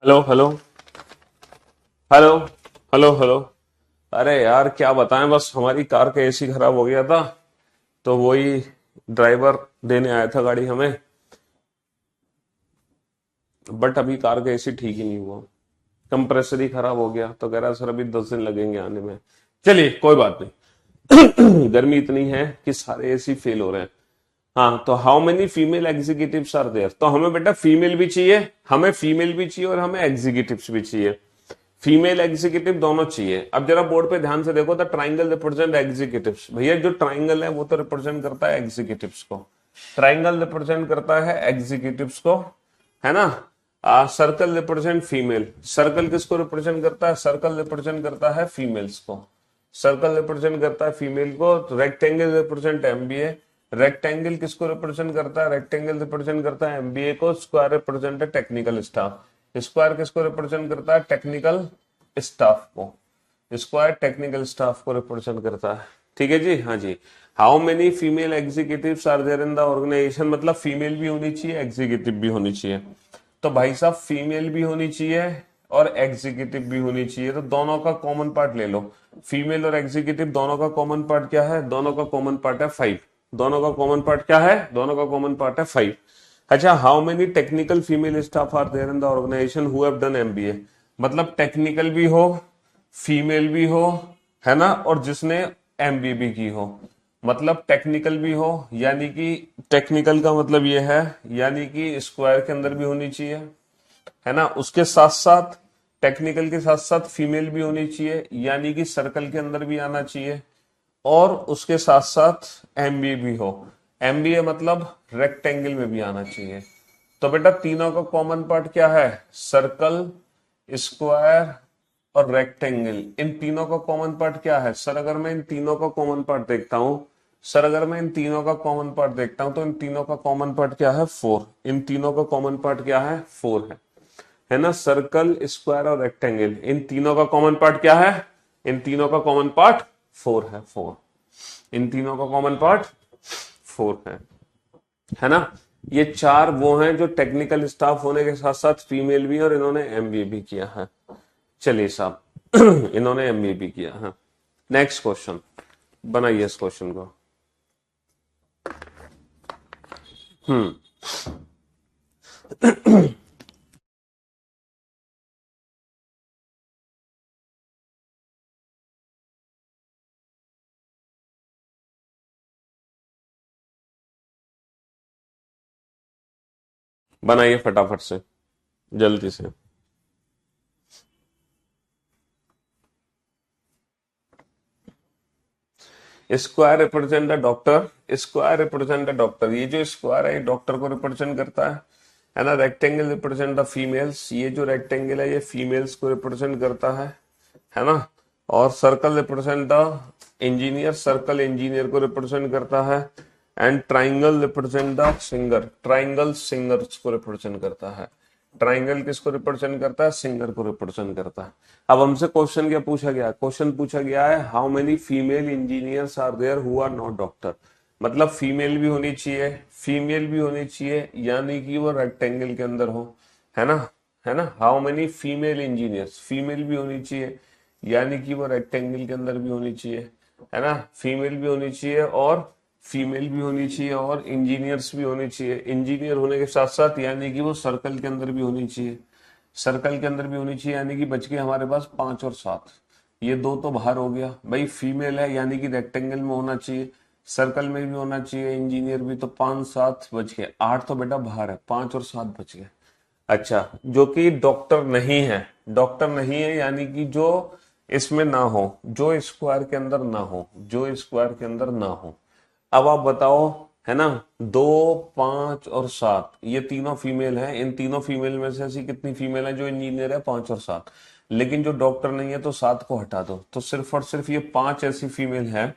Hello hello hello hello hello. अरे यार क्या बताएं, बस हमारी कार का एसी खराब हो गया था, तो वही ड्राइवर देने आया था गाड़ी हमें। बट अभी कार का एसी ठीक ही नहीं हुआ, कंप्रेसर ही खराब हो गया, तो कह रहा सर अभी 10 दिन लगेंगे आने में। चलिए कोई बात नहीं। गर्मी इतनी है कि सारे एसी फेल हो रहे हैं। हाँ, तो how many female executives are there, तो हमें बेटा फीमेल भी चाहिए, हमें फीमेल भी चाहिए और हमें एग्जीक्यूटिव्स भी चाहिए। फीमेल एग्जीक्यूटिव दोनों चाहिए। अब जरा बोर्ड पे ध्यान से देखो, द ट्राइंगल रिप्रेजेंट एग्जीक्यूटिव्स। भैया जो ट्राइंगल है वो तो रिप्रेजेंट करता है एग्जीक्यूटिव्स को, ट्राइंगल रिप्रेजेंट करता है एग्जीक्यूटिव्स को, है ना। सर्कल रिप्रेजेंट फीमेल, सर्कल किसको रिप्रेजेंट करता है, सर्कल रिप्रेजेंट करता है फीमेल्स को, सर्कल रिप्रेजेंट करता है फीमेल को। रेक्टेंगल रिप्रेजेंट एमबीए, रेक्टेंगल किसको रिप्रेजेंट करता है, रेक्टेंगल रिप्रेजेंट करता है एमबीए को। स्क्वायर रिप्रेजेंट है टेक्निकल स्टाफ, स्क्वायर किसको रिप्रेजेंट करता है, टेक्निकल स्टाफ को, स्क्वायर टेक्निकल स्टाफ को रिप्रेजेंट करता है। ठीक है जी, हाँ जी। How many female executives are there in the organisation, मतलब फीमेल भी होनी चाहिए एग्जीक्यूटिव भी होनी चाहिए। तो भाई साहब फीमेल भी होनी चाहिए और एग्जीक्यूटिव भी होनी चाहिए, तो दोनों का कॉमन पार्ट ले लो। फीमेल और एग्जीक्यूटिव दोनों का कॉमन पार्ट क्या है, दोनों का कॉमन पार्ट है 5। दोनों का कॉमन पार्ट क्या है, दोनों का कॉमन पार्ट है 5। अच्छा, how many technical female staff are there in the organisation who have done MBA, मतलब टेक्निकल भी हो, फीमेल भी हो, है ना, और जिसने एमबीए भी की हो। मतलब टेक्निकल भी हो, यानी कि टेक्निकल का मतलब ये है यानी कि स्क्वायर के अंदर भी होनी चाहिए, है ना। उसके साथ साथ टेक्निकल के साथ साथ फीमेल भी होनी चाहिए, यानी कि सर्कल के अंदर भी आना चाहिए। और उसके साथ साथ एमबीए भी हो, एमबीए मतलब रेक्टेंगल में भी आना चाहिए। तो बेटा तीनों का कॉमन पार्ट क्या है, सर्कल, स्क्वायर और रेक्टेंगल। इन तीनों का कॉमन पार्ट क्या है सर, अगर मैं इन तीनों का कॉमन पार्ट देखता हूं, सर अगर मैं इन तीनों का कॉमन पार्ट देखता हूं तो इन तीनों का कॉमन पार्ट क्या है, 4। इन तीनों का कॉमन पार्ट क्या है, 4 है ना। सर्कल, स्क्वायर और रेक्टेंगल, इन तीनों का कॉमन पार्ट क्या है, इन तीनों का कॉमन पार्ट 4 है, 4। इन तीनों का कॉमन पार्ट 4 है ना। ये 4 वो हैं जो टेक्निकल स्टाफ होने के साथ साथ फीमेल भी, और इन्होंने एमबीए भी किया है। चलिए साहब इन्होंने एमबीए भी किया है। नेक्स्ट क्वेश्चन बनाइए इस क्वेश्चन को। हम्म बनाइए फटाफट से, जल्दी से। Square represent the doctor, square represent the doctor, ये जो स्क्वायर है ये डॉक्टर को रिप्रेजेंट करता है ना। रेक्टेंगल रिप्रेजेंट द फीमेल्स, ये जो रेक्टेंगल है ये फीमेल्स को रिप्रेजेंट करता है ना। और circle represent the engineer, circle engineer को रिप्रेजेंट करता है। And triangle represent the singer, triangle singers को रिप्रेजेंट करता है। ट्राइंगल किसको रिप्रेजेंट करता है, सिंगर को रिप्रेजेंट करता है। अब हमसे क्वेश्चन क्या पूछा गया, क्वेश्चन पूछा गया है how many female engineers are there who are not doctor, मतलब फीमेल भी होनी चाहिए, फीमेल भी होनी चाहिए, यानी कि वो रेक्टेंगल के अंदर हो, है ना, है ना। How many female engineers, female भी होनी चाहिए, यानी कि वो रेक्टेंगल के अंदर भी होनी चाहिए, है ना। फीमेल भी होनी चाहिए और फीमेल भी होनी चाहिए और इंजीनियर्स भी होनी चाहिए, इंजीनियर होने के साथ साथ यानी कि वो सर्कल के अंदर भी होनी चाहिए, सर्कल के अंदर भी होनी चाहिए, यानी कि बच गए हमारे पास 5 और 7। ये दो तो बाहर हो गया भाई, फीमेल है यानी कि रेक्टेंगल में होना चाहिए, सर्कल में भी होना चाहिए, इंजीनियर भी, तो 5 7 बच गए, 8 तो बेटा बाहर है, 5 और 7 बच गए। अच्छा, जो कि डॉक्टर नहीं है, डॉक्टर नहीं है यानी कि जो इसमें ना हो, जो स्क्वायर के अंदर ना हो, जो स्क्वायर के अंदर ना हो। अब आप बताओ, है ना, 2 5 और 7 ये तीनों फीमेल हैं, इन तीनों फीमेल में से ऐसी कितनी फीमेल हैं जो इंजीनियर है, 5 और 7। लेकिन जो डॉक्टर नहीं है तो 7 को हटा दो, तो सिर्फ और सिर्फ ये 5 ऐसी फीमेल है,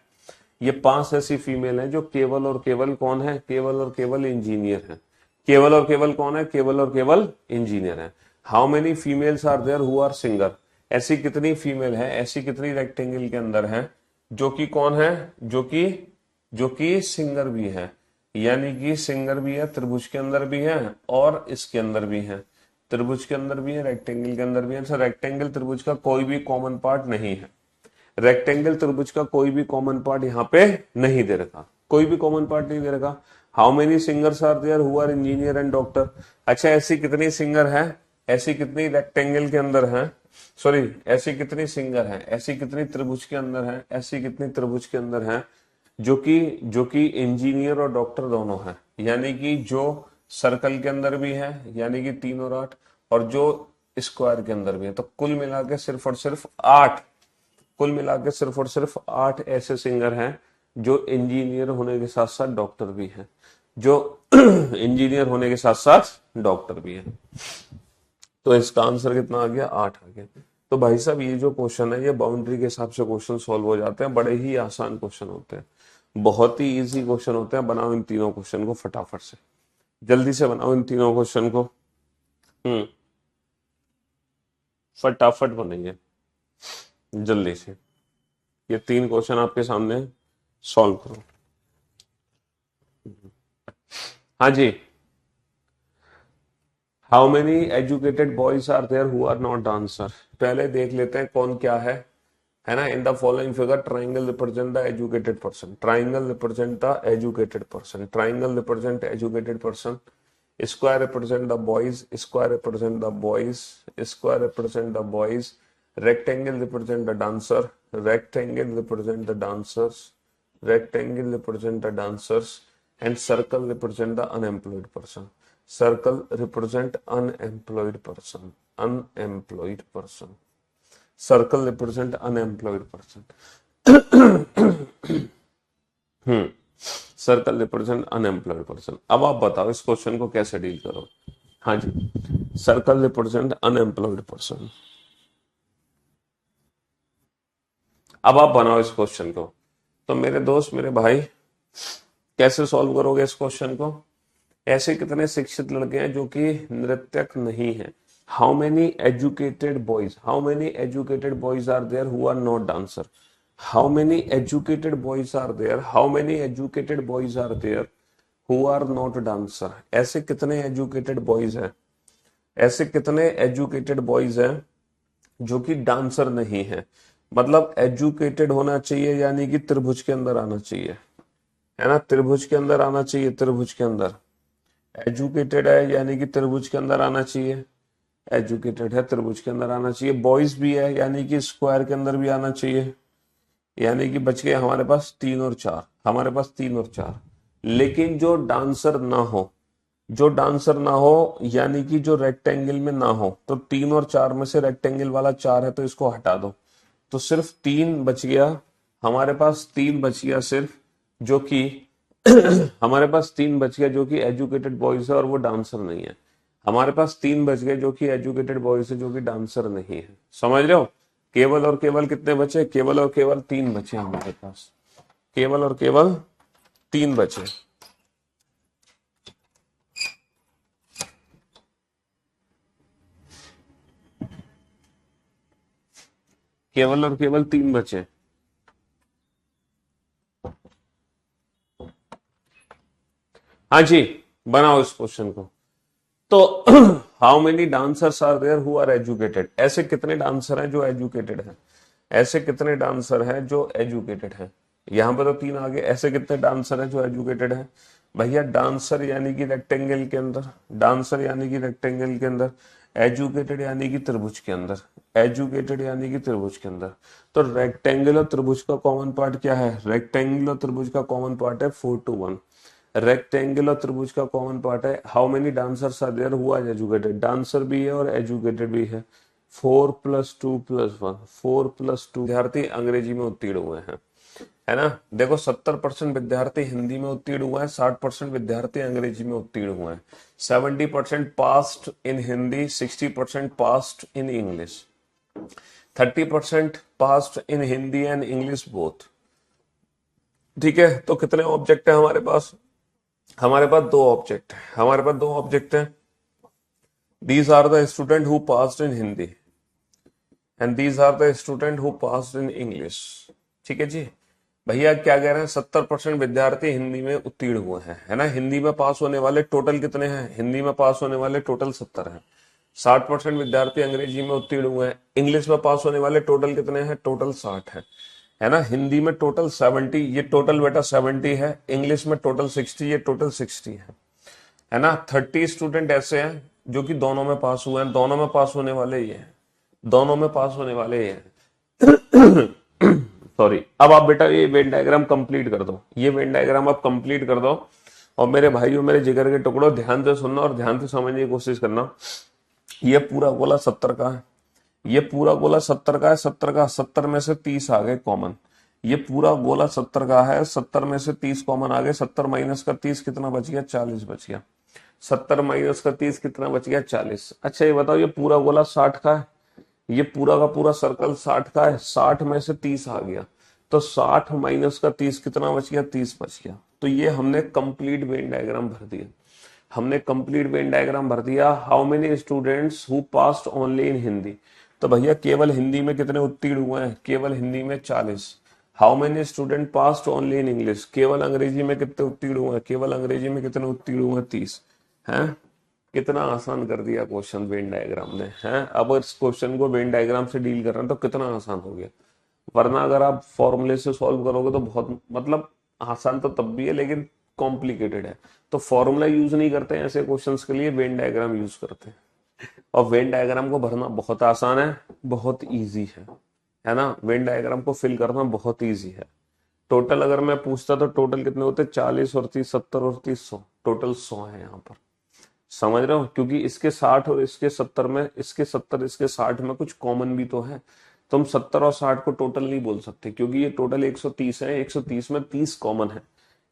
ये 5 ऐसी फीमेल हैं जो केवल और केवल कौन है, केवल और केवल इंजीनियर है। केवल और केवल कौन है, केवल और केवल इंजीनियर है। How many females are there who are singer, ऐसी कितनी फीमेल है, ऐसी कितनी रेक्टेंगल के अंदर है जो कि कौन है, जो कि सिंगर भी है, यानी कि सिंगर भी है, त्रिभुज के अंदर भी है और इसके अंदर भी है। त्रिभुज के अंदर भी है, रेक्टेंगल के अंदर भी है। अच्छा, रेक्टेंगल त्रिभुज का कोई भी कॉमन पार्ट नहीं है, रेक्टेंगल त्रिभुज का कोई भी कॉमन पार्ट यहाँ पे नहीं दे रखा, कोई भी कॉमन पार्ट नहीं दे रखा। How many singers are there who are engineer and doctor. अच्छा, ऐसी कितनी सिंगर है, ऐसी कितनी रेक्टेंगल के अंदर है, सॉरी ऐसी कितनी सिंगर है, ऐसी कितनी त्रिभुज के अंदर है, ऐसी कितनी त्रिभुज के अंदर है जो कि इंजीनियर और डॉक्टर दोनों है, यानी कि जो सर्कल के अंदर भी है यानी कि 3 और 8, और जो स्क्वायर के अंदर भी है। तो कुल मिला के सिर्फ और सिर्फ 8, कुल मिला के सिर्फ और सिर्फ 8 ऐसे सिंगर हैं जो इंजीनियर होने के साथ साथ डॉक्टर भी हैं, जो इंजीनियर होने के साथ साथ डॉक्टर भी हैं। तो इसका आंसर कितना आ गया, 8 आ गया। तो भाई साहब ये जो क्वेश्चन है ये बाउंड्री के हिसाब से क्वेश्चन सॉल्व हो जाते हैं, बड़े ही आसान क्वेश्चन होते हैं, बहुत ही इजी क्वेश्चन होते हैं। बनाओ इन तीनों क्वेश्चन को फटाफट से, जल्दी से बनाओ इन तीनों क्वेश्चन को, फटाफट बनेंगे जल्दी से। ये 3 क्वेश्चन आपके सामने सॉल्व करो। हाँ जी, how many educated boys are there who are not dancer. पहले देख लेते हैं कौन क्या है ना। In the following figure triangle represent the educated person, triangle represent the educated person, triangle represent educated person, square represent the boys, square represent the boys, square represent the boys, rectangle represent the dancer, rectangle represent the dancers, rectangle represent the dancers, and circle represent the unemployed person, circle represent unemployed person, unemployed person, circle represent unemployed person, circle represent unemployed person. अब आप बताओ इस क्वेश्चन को कैसे डील करो। हाँ जी, सर्कल रिप्रेजेंट अनएम्प्लॉयड पर्सन। अब आप बनाओ इस क्वेश्चन को। तो मेरे दोस्त, मेरे भाई, कैसे सॉल्व करोगे इस क्वेश्चन को। ऐसे कितने शिक्षित लड़के हैं जो कि नृत्यक नहीं है। How many educated boys, how many educated boys are there who are not dancer, how many educated boys are there, how many educated boys are there who are not dancer. ऐसे कितने एजुकेटेड बॉयज हैं, ऐसे कितने एजुकेटेड बॉयज हैं जो कि डांसर नहीं है। मतलब एजुकेटेड होना चाहिए यानी कि त्रिभुज के अंदर आना चाहिए, है ना, त्रिभुज के अंदर आना चाहिए, त्रिभुज के अंदर एजुकेटेड है यानी कि त्रिभुज के अंदर आना चाहिए, एजुकेटेड है त्रिभुज के अंदर आना चाहिए। बॉयज भी है यानी कि स्क्वायर के अंदर भी आना चाहिए, यानी कि बच गए हमारे पास 3 और 4, हमारे पास 3 और 4। लेकिन जो डांसर ना हो, जो डांसर ना हो यानी कि जो रेक्टेंगल में ना हो, तो 3 और 4 में से रेक्टेंगल वाला 4 है तो इसको हटा दो, तो सिर्फ 3 बच गया हमारे पास, 3 बच गया सिर्फ जो कि हमारे पास 3 बच गया जो कि एजुकेटेड बॉयज है और वो डांसर नहीं है। हमारे पास 3 बच गए जो कि एजुकेटेड बॉयज है जो कि डांसर नहीं है। समझ रहे हो। केवल और केवल कितने बचे, केवल और केवल 3 बचे हमारे पास, केवल और केवल 3 बचे। केवल और केवल 3 बचे। हाँ जी, बनाओ इस क्वेश्चन को। तो how many dancers are there who are educated. ऐसे कितने डांसर हैं जो एजुकेटेड हैं, ऐसे कितने डांसर हैं जो एजुकेटेड हैं। यहां पर तो 3 आ गए। ऐसे कितने डांसर हैं जो एजुकेटेड हैं। भैया डांसर यानी कि रेक्टेंगल के अंदर, डांसर यानी कि रेक्टेंगल के अंदर, एजुकेटेड यानी कि त्रिभुज के अंदर, एजुकेटेड यानी कि त्रिभुज के अंदर। तो रेक्टेंगल और त्रिभुज का कॉमन पार्ट क्या है, रेक्टेंगल और त्रिभुज का कॉमन पार्ट है 4 to 1। रेक्टेंगल और त्रिभुज का कॉमन पार्ट है how many dancers are there who are educated. Dancer भी है और एजुकेटेड भी है। 4 + 2 + 1, 4 + 2 विद्यार्थी अंग्रेजी में उत्तीर्ण हुए हैं, है ना। देखो 70% विद्यार्थी हिंदी में उत्तीर्ण हुए हैं, 60% विद्यार्थी अंग्रेजी में उत्तीर्ण हुए हैं। 70% passed in Hindi, 60% passed in English, 30% passed in Hindi and English both. ठीक है, तो कितने ऑब्जेक्ट है हमारे पास, हमारे पास 2 ऑब्जेक्ट है, हमारे पास 2 ऑब्जेक्ट है। These are the student who passed in Hindi and these are the student who passed in English. ठीक है जी। भैया क्या कह रहे हैं, 70% विद्यार्थी हिंदी में उत्तीर्ण हुए हैं, है ना। हिंदी में पास होने वाले टोटल कितने हैं, हिंदी में पास होने वाले टोटल 70 हैं। 60% विद्यार्थी अंग्रेजी में उत्तीर्ण हुए हैं। इंग्लिश में पास होने वाले टोटल कितने हैं? टोटल 60 है ना। हिंदी में टोटल 70, ये टोटल बेटा 70 है। इंग्लिश में टोटल 60, ये टोटल 60 है ना। 30 स्टूडेंट ऐसे हैं जो कि दोनों में पास हुए हैं, दोनों में पास होने वाले ये हैं, दोनों में पास होने वाले ये हैं। सॉरी। अब आप बेटा ये वेन डायग्राम कंप्लीट कर दो, ये वेन डायग्राम आप कंप्लीट कर दो। और मेरे भाइयों, मेरे जिगर के टुकड़ों, ध्यान से सुनना और ध्यान से समझने की कोशिश करना। ये पूरा गोला 70 का है, ये पूरा गोला 70 का है, 70 का 70 में से 30 आ गए कॉमन। ये पूरा गोला 70 का है, 70 में से 30 कॉमन आ गए। 70 माइनस का 30 कितना बच गया? 40 बच गया। 70 माइनस का 30 कितना बच गया? 40। अच्छा ये बताओ, ये पूरा गोला 60 का है, ये पूरा का पूरा सर्कल 60 का है, 60 में से 30 आ गया, तो 60 माइनस का 30 कितना बच गया? 30 बच गया। तो ये हमने कंप्लीट वेन डायग्राम भर दिया, हमने कंप्लीट वेन डायग्राम भर दिया। How many students who passed only in Hindi? तो भैया केवल हिंदी में कितने उत्तीर्ण हुए हैं? केवल हिंदी में 40। How many student passed only in English? केवल अंग्रेजी में कितने उत्तीर्ण हुए हैं? केवल अंग्रेजी में कितने उत्तीर्ण हुए हैं? 30 है। कितना आसान कर दिया क्वेश्चन वेन डायग्राम ने, है। अब इस क्वेश्चन को वेन डायग्राम से डील कर रहे हैं तो कितना आसान हो गया। वरना अगर आप फॉर्मूले से सॉल्व करोगे तो बहुत, मतलब आसान तो तब भी है लेकिन कॉम्प्लिकेटेड है। तो फॉर्मूला यूज नहीं करते हैं ऐसे क्वेश्चंस के लिए, वेन डायग्राम यूज करते हैं। और वेन डायग्राम को भरना बहुत आसान है, बहुत इजी है ना। वेन डायग्राम को फिल करना बहुत इजी है। टोटल अगर मैं पूछता तो टोटल कितने होते? 40 और 30, 70 और 30, 100, टोटल 100 है यहाँ पर। समझ रहे हो? क्योंकि इसके 60 और इसके 70 में, इसके 70 इसके 60 में कुछ कॉमन भी तो है। तुम 70 और 60 को टोटल नहीं बोल सकते क्योंकि ये टोटल 130 है, 130 में 30 कॉमन है,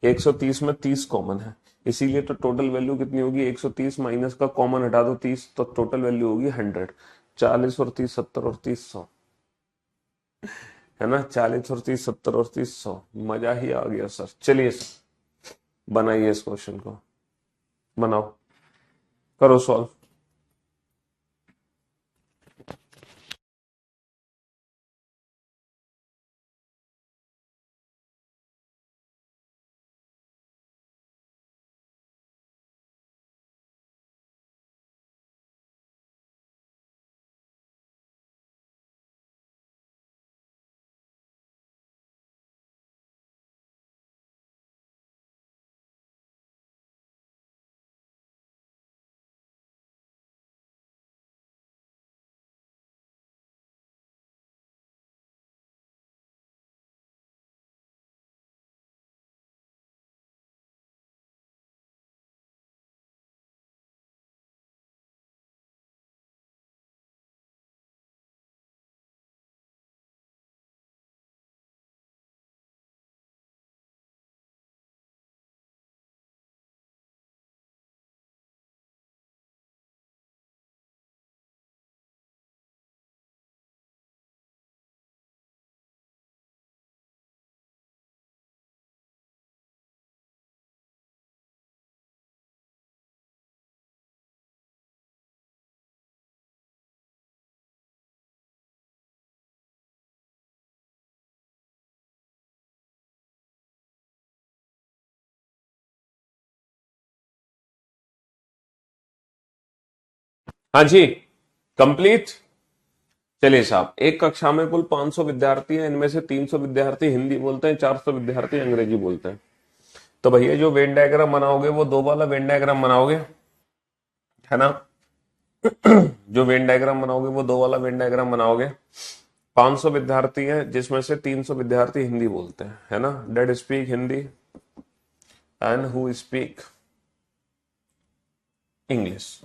130 में 30 कॉमन है। इसीलिए तो टोटल वैल्यू कितनी होगी? 130 माइनस का कॉमन हटा दो 30, तो टोटल वैल्यू होगी 100। 40 और 30, 70 और 30, 100 है ना। 40 और 30, 70 और 30, 100। मजा ही आ गया सर। चलिए सर बनाइए इस क्वेश्चन को, बनाओ, करो सॉल्व। हाँ जी, कंप्लीट। चलिए साहब, एक कक्षा में कुल 500 विद्यार्थी हैं, इनमें से 300 विद्यार्थी हिंदी बोलते हैं, 400 विद्यार्थी अंग्रेजी बोलते हैं। तो भैया जो वेन डायग्राम बनाओगे वो दो वाला वेन डायग्राम बनाओगे, है ना। जो वेन डायग्राम बनाओगे वो दो वाला वेन डायग्राम बनाओगे। 500 विद्यार्थी हैं जिसमें से 300 विद्यार्थी हिंदी बोलते हैं, है ना। That speak Hindi and who speak English.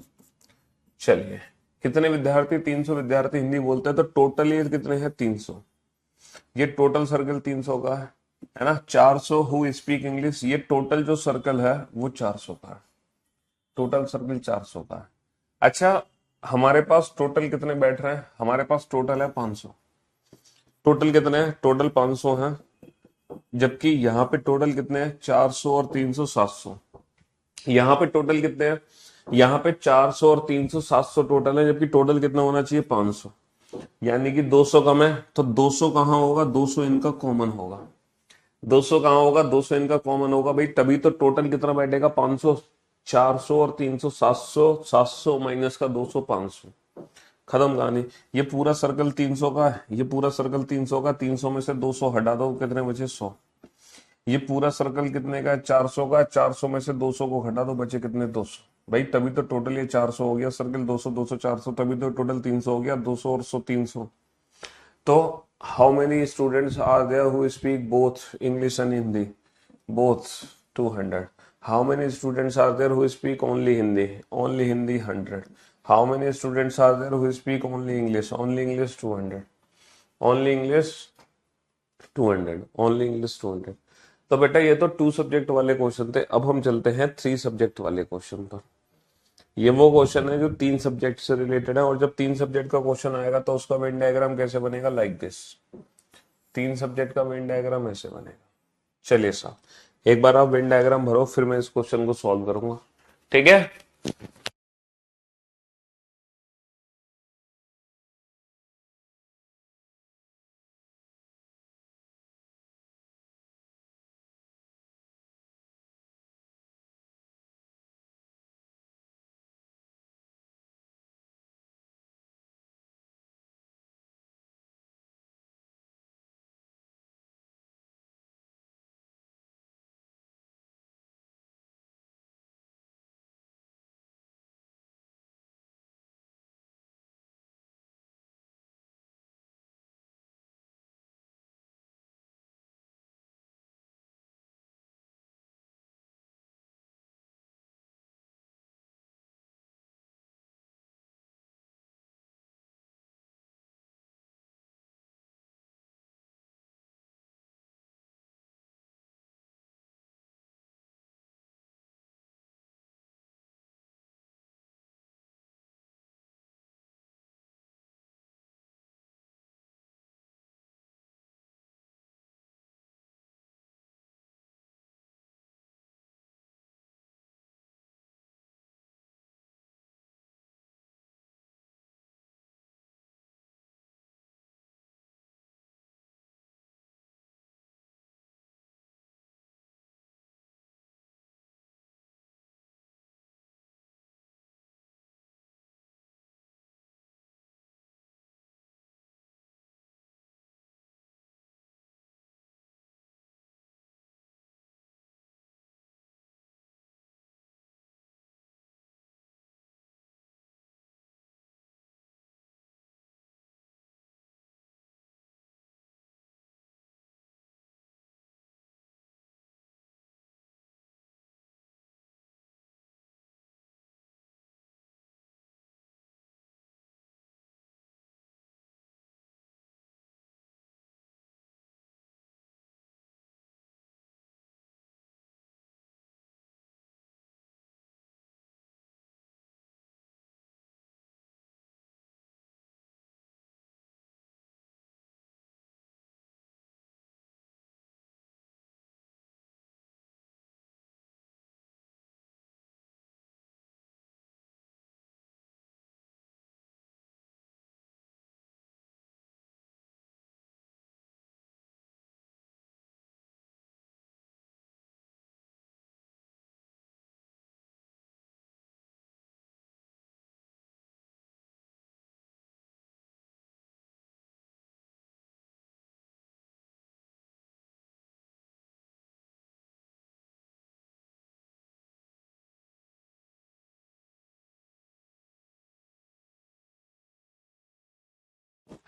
चलिए, कितने विद्यार्थी? 300 विद्यार्थी हिंदी बोलते हैं, तो टोटल ये कितने हैं? 300। ये टोटल सर्कल 300 का है ना। 400 हु स्पीक इंग्लिश, ये टोटल जो सर्कल है वो 400 का है, टोटल सर्कल 400 का है। अच्छा, हमारे पास टोटल कितने बैठ रहे हैं? हमारे पास टोटल है 500। टोटल कितने हैं? टोटल 500 हैं, जबकि यहाँ पे टोटल कितने हैं? 400 और 300, 700। यहाँ पे टोटल कितने हैं? यहाँ पे 400 और 300, 700 टोटल है, जबकि टोटल कितना होना चाहिए? 500। यानी कि 200 कम है, तो 200 कहाँ होगा? 200 इनका कॉमन होगा। 200 कहाँ होगा? 200 इनका कॉमन होगा भाई, तभी तो टोटल कितना बैठेगा? 500। 400 और 300, 700, 700 माइनस का 200, 500, खत्म कहानी। ये पूरा सर्कल 300 का है, ये पूरा सर्कल 300 का, 300 में से 200 हटा दो, कितने बचे? 100। ये पूरा सर्कल कितने का है? 400 का, 400 में से 200 को हटा दो, बचे कितने? 200। भाई तभी तो टोटल ये 400 हो गया सर्कल, 200, 200, 400, तभी तो टोटल 300 हो गया, 200 और 100, 300। तो how many students are there who speak both English and Hindi? Both 200. How many students are there who speak only Hindi? Only Hindi 100. How many students are there who speak only English? Only English 200. Only English 200. Only English 200. तो बेटा ये तो 2 सब्जेक्ट वाले क्वेश्चन थे। अब हम चलते हैं 3 सब्जेक्ट वाले क्वेश्चन पर। ये वो क्वेश्चन है जो 3 सब्जेक्ट से रिलेटेड है, और जब 3 सब्जेक्ट का क्वेश्चन आएगा तो उसका वेन डायग्राम कैसे बनेगा? Like this. 3 सब्जेक्ट का वेन डायग्राम ऐसे बनेगा। चलिए साहब, एक बार आप वेन डायग्राम भरो, फिर मैं इस क्वेश्चन को सॉल्व करूंगा, ठीक है?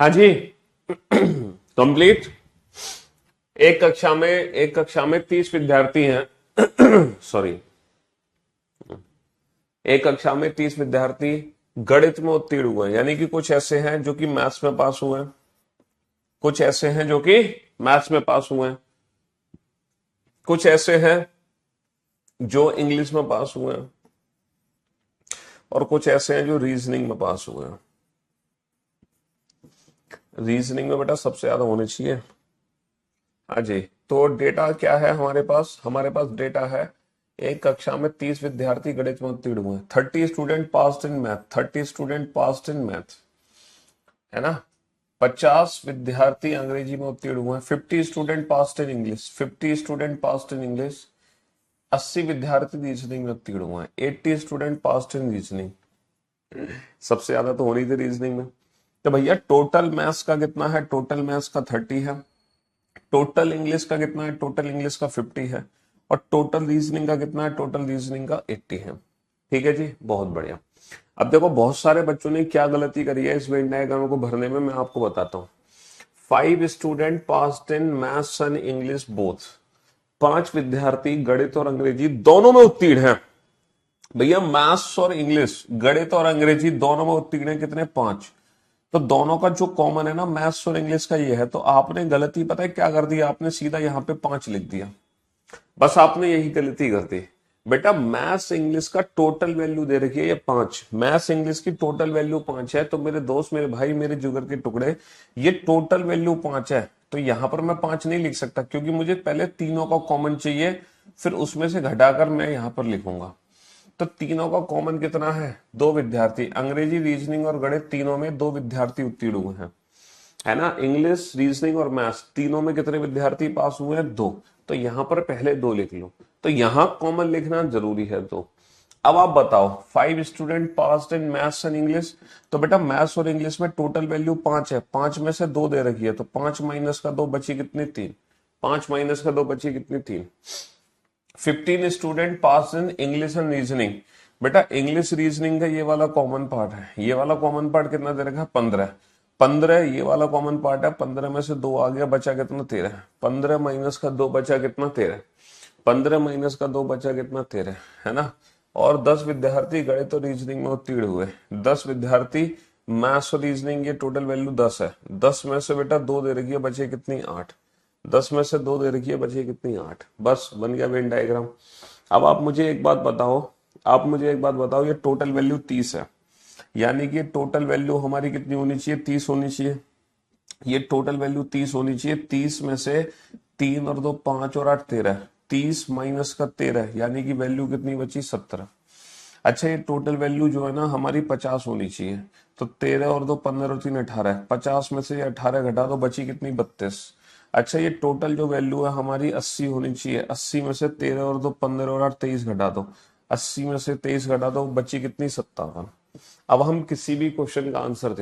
हाँ जी, कंप्लीट। एक कक्षा में 30 विद्यार्थी हैं। सॉरी, एक कक्षा में 30 विद्यार्थी गणित में उत्तीर्ण हुए हैं, यानी कि कुछ ऐसे हैं जो कि मैथ्स में पास हुए हैं, कुछ ऐसे हैं जो कि मैथ्स में पास हुए हैं, कुछ ऐसे हैं जो इंग्लिश में पास हुए हैं, और कुछ ऐसे हैं जो रीजनिंग में पास हुए हैं। रीजनिंग में बेटा सबसे ज्यादा होने चाहिए। हाँ जी, तो डेटा क्या है हमारे पास? हमारे पास डेटा है, एक कक्षा में 30 विद्यार्थी गणित में उत्तीर्ण हुए, 30 student passed in math, 30 student passed in math, है ना? 50 विद्यार्थी अंग्रेजी में उत्तीर्ण हुए, 50 student passed in English, 50 student passed in English, 80 विद्यार्थी रीजनिंग में उत्तीर्ण हुए हैं। 80 स्टूडेंट पास्ड इन रीजनिंग। सबसे ज्यादा तो होनी थी रीजनिंग में। तो भैया टोटल मैथ्स का कितना है? टोटल मैथ्स का 30 है। टोटल इंग्लिश का कितना है? टोटल इंग्लिश का 50 है। और टोटल रीजनिंग का कितना है? टोटल रीजनिंग का 80 है। ठीक है जी, बहुत बढ़िया। अब देखो बहुत सारे बच्चों ने क्या गलती करी है इस वेन डायग्राम को भरने में, मैं आपको बताता हूँ। 5 student passed in maths and English both. 5 विद्यार्थी गणित और अंग्रेजी दोनों में उत्तीर्ण हैं। भैया मैथ्स और इंग्लिश, गणित और अंग्रेजी दोनों में उत्तीर्ण है कितने? 5। तो दोनों का जो कॉमन है ना मैथ्स और इंग्लिश का ये है। तो आपने गलती पता है क्या कर दी? आपने सीधा यहाँ पे 5 लिख दिया। बस आपने यही गलती कर दी। बेटा मैथ्स इंग्लिश का टोटल वैल्यू दे रखी है ये 5। मैथ्स इंग्लिश की टोटल वैल्यू 5 है। तो मेरे दोस्त, मेरे भाई, मेरे जुगर के टुकड़े, ये टोटल वैल्यू 5 है। तो यहां पर मैं 5 नहीं लिख सकता क्योंकि मुझे पहले तीनों का कॉमन चाहिए, फिर उसमें से घटाकर मैं यहां पर लिखूंगा। तो तीनों का कॉमन कितना है? 2 विद्यार्थी। अंग्रेजी, रीजनिंग और गणित तीनों में 2 विद्यार्थी उत्तीर्ण हुए हैं, है ना। इंग्लिश, रीजनिंग और मैथ्स तीनों में कितने विद्यार्थी पास हुए हैं? 2। तो यहां पर पहले 2 लिख लो। तो यहां कॉमन लिखना जरूरी है 2। अब आप बताओ 5 student passed in maths and English. तो बेटा मैथ्स और इंग्लिश में टोटल वैल्यू 5 है। 5 में से 2 दे रखी है, तो 5 माइनस का 2 बची कितनी? 3। 5 माइनस का 2 बची कितनी? 3। 15 student pass in English and reasoning. बेटा इंग्लिश रीजनिंग का ये वाला कॉमन पार्ट है। ये वाला कॉमन पार्ट कितना दे रखा है? 15। 15 ये वाला कॉमन पार्ट है। 15 में से 2 आ गया, बचा कितना? 13। 15 माइनस का 2 बचा कितना? 13। 15 माइनस का 2 बचा कितना? 13, है ना। और 10 विद्यार्थी गणित और रीजनिंग में उत्तीर्ण हुए। 10 विद्यार्थी मैथ्स और रीजनिंग, ये टोटल वैल्यू 10 है। 10 में से बेटा 2 दे रखी है, बचे कितनी? 8। 10 में से 2 दे रखी है, बचे कितनी? 8। बस बन गया वेन डायग्राम। अब आप मुझे एक बात बताओ, ये टोटल वैल्यू 30 है, यानी कि टोटल वैल्यू हमारी कितनी होनी चाहिए? 30 होनी चाहिए। ये टोटल वैल्यू 30 होनी चाहिए। 30 में से 3 और 2 5 और 8 13। 30 माइनस का 13, यानी कि वैल्यू कितनी बची? 17। अच्छा ये टोटल वैल्यू जो है ना हमारी 50 होनी चाहिए। तो 13 और 2 15 और 3 18। 50 में से 18 घटा दो, बची कितनी? 32। अच्छा ये टोटल जो वैल्यू है हमारी 80 होनी चाहिए। 80 में से 13 और 2 15 और 8 23 घटा दो। 80 में से 23 घटा दो, बची कितनी? 57। अब हम किसी भी क्वेश्चन का आंसर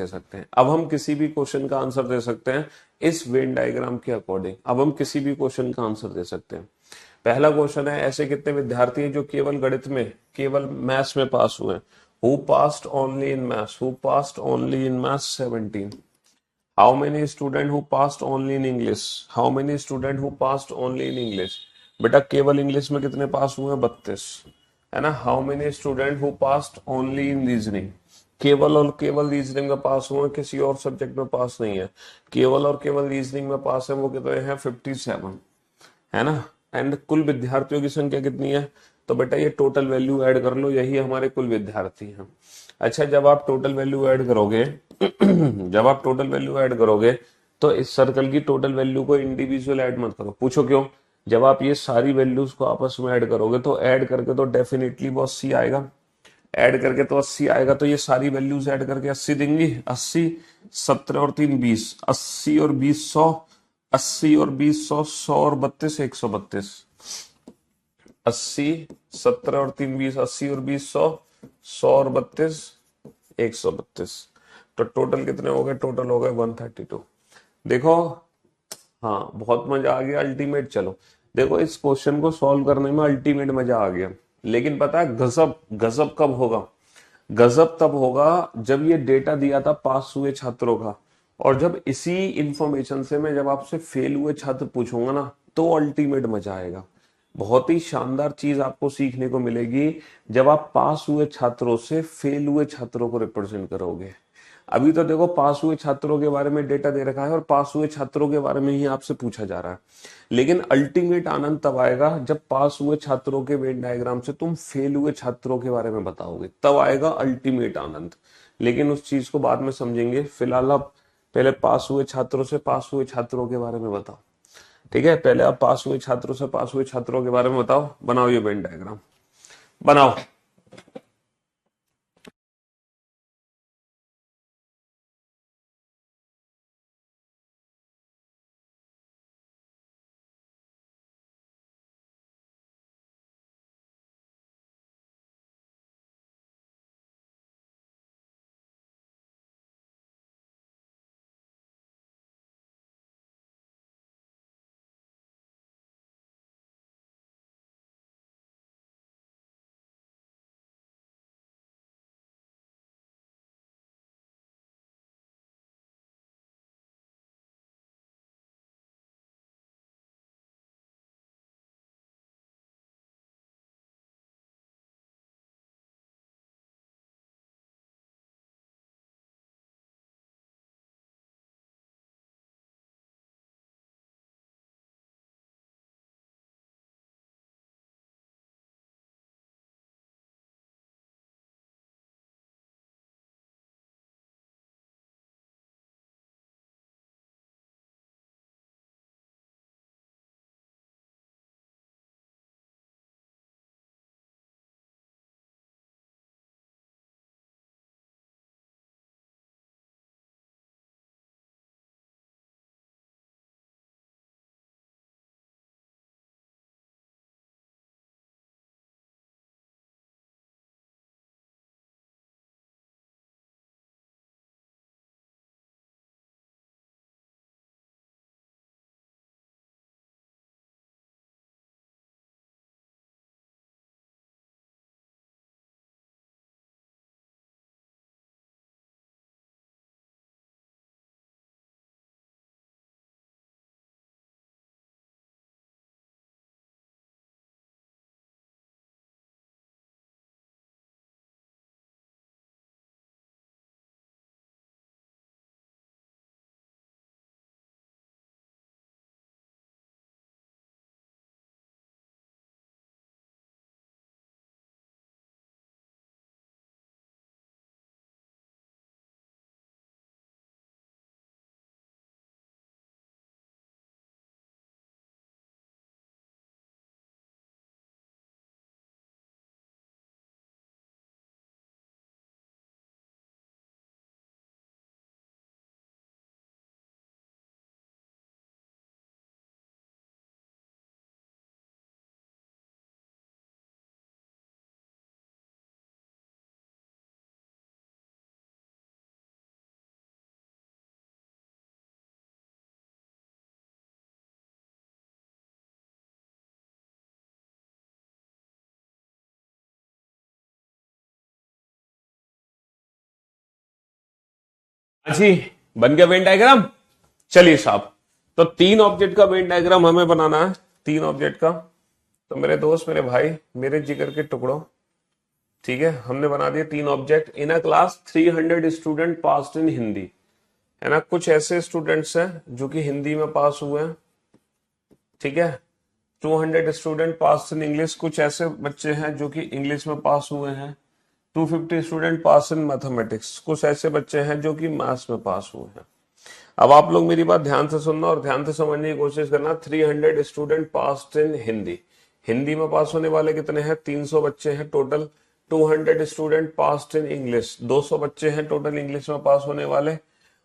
दे सकते हैं। इस वेन डायग्राम के अकॉर्डिंग अब हम किसी भी क्वेश्चन का आंसर दे सकते हैं। पहला क्वेश्चन है, ऐसे कितने विद्यार्थी हैं जो केवल गणित में, केवल मैथ्स में पास हुए? Who passed only in maths? 17। How many student who passed only in English? बेटा केवल इंग्लिश में कितने पास हुए हैं? 32, है ना। How many student who passed only in reasoning? केवल और केवल रीजनिंग में पास हुए हैं, किसी और सब्जेक्ट में पास नहीं है। केवल और केवल रीजनिंग में पास है, वो कितने हैं? 57, है ना। एंड कुल विद्यार्थियों की संख्या कितनी है? तो बेटा ये टोटल वैल्यू ऐड कर लो, यही हमारे कुल विद्यार्थी हैं। अच्छा जब आप टोटल वैल्यू ऐड करोगे तो इस सर्कल की टोटल वैल्यू को इंडिविजुअल ऐड मत करो। पूछो क्यों? जब आप ये सारी वैल्यूज को आपस में ऐड करोगे तो ऐड करके तो डेफिनेटली वो 80 आएगा। तो ये सारी वैल्यूज ऐड करके 80 देंगी। 80, 17 और 3 20, 80 और 20 100, 80 और 20 100, 100 और 32 132। 80, 17 और 3 20, 80 और 20 100, 100 और 32 132। तो टोटल कितने हो गए? टोटल हो गए 132। देखो, हाँ बहुत मजा आ गया अल्टीमेट। चलो देखो इस क्वेश्चन को सॉल्व करने में अल्टीमेट मजा आ गया। लेकिन पता है गजब गजब कब होगा? गजब तब होगा जब ये डेटा दिया था पास हुए छात्रों का, और जब इसी इंफॉर्मेशन से मैं जब आपसे फेल हुए छात्र पूछूंगा ना, तो अल्टीमेट मजा आएगा। बहुत ही शानदार चीज आपको सीखने को मिलेगी जब आप पास हुए छात्रों से फेल हुए छात्रों को रिप्रेजेंट करोगे। अभी तो देखो पास हुए छात्रों के बारे में डेटा दे रखा है और पास हुए छात्रों के बारे में ही आपसे पूछा जा रहा है। लेकिन अल्टीमेट आनंद तब आएगा जब पास हुए छात्रों के वेन डायग्राम से तुम फेल हुए छात्रों के बारे में बताओगे, तब आएगा अल्टीमेट आनंद। लेकिन उस चीज को बाद में समझेंगे। फिलहाल आप पहले पास हुए छात्रों से पास हुए छात्रों के बारे में बताओ। ठीक है, पहले आप पास हुए छात्रों से पास हुए छात्रों के बारे में बताओ। बनाओ ये वेन डायग्राम, बनाओ। हाँ जी, बन गया वेन डायग्राम। चलिए साहब, तो 3 ऑब्जेक्ट का वेन डायग्राम हमें बनाना है, 3 ऑब्जेक्ट का। तो मेरे दोस्त, मेरे भाई, मेरे जिगर के टुकड़ों, ठीक है, हमने बना दिए 3 object. In a class 300 student pass in Hindi, है ना। कुछ ऐसे स्टूडेंट्स हैं जो कि हिंदी में पास हुए हैं, ठीक है। 200 स्टूडेंट पास इन इंग्लिश, कुछ ऐसे बच्चे हैं जो कि इंग्लिश में पास हुए हैं। 250 स्टूडेंट पास इन मैथमेटिक्स, कुछ ऐसे बच्चे हैं जो कि मैथ्स में पास हुए हैं। अब आप लोग मेरी बात ध्यान से सुनना और ध्यान से समझने की कोशिश करना। 300 student pass in Hindi, Hindi में पास होने वाले कितने हैं? 300 बच्चे हैं total. 200 student pass in English, 200 बच्चे हैं टोटल इंग्लिश में पास होने वाले।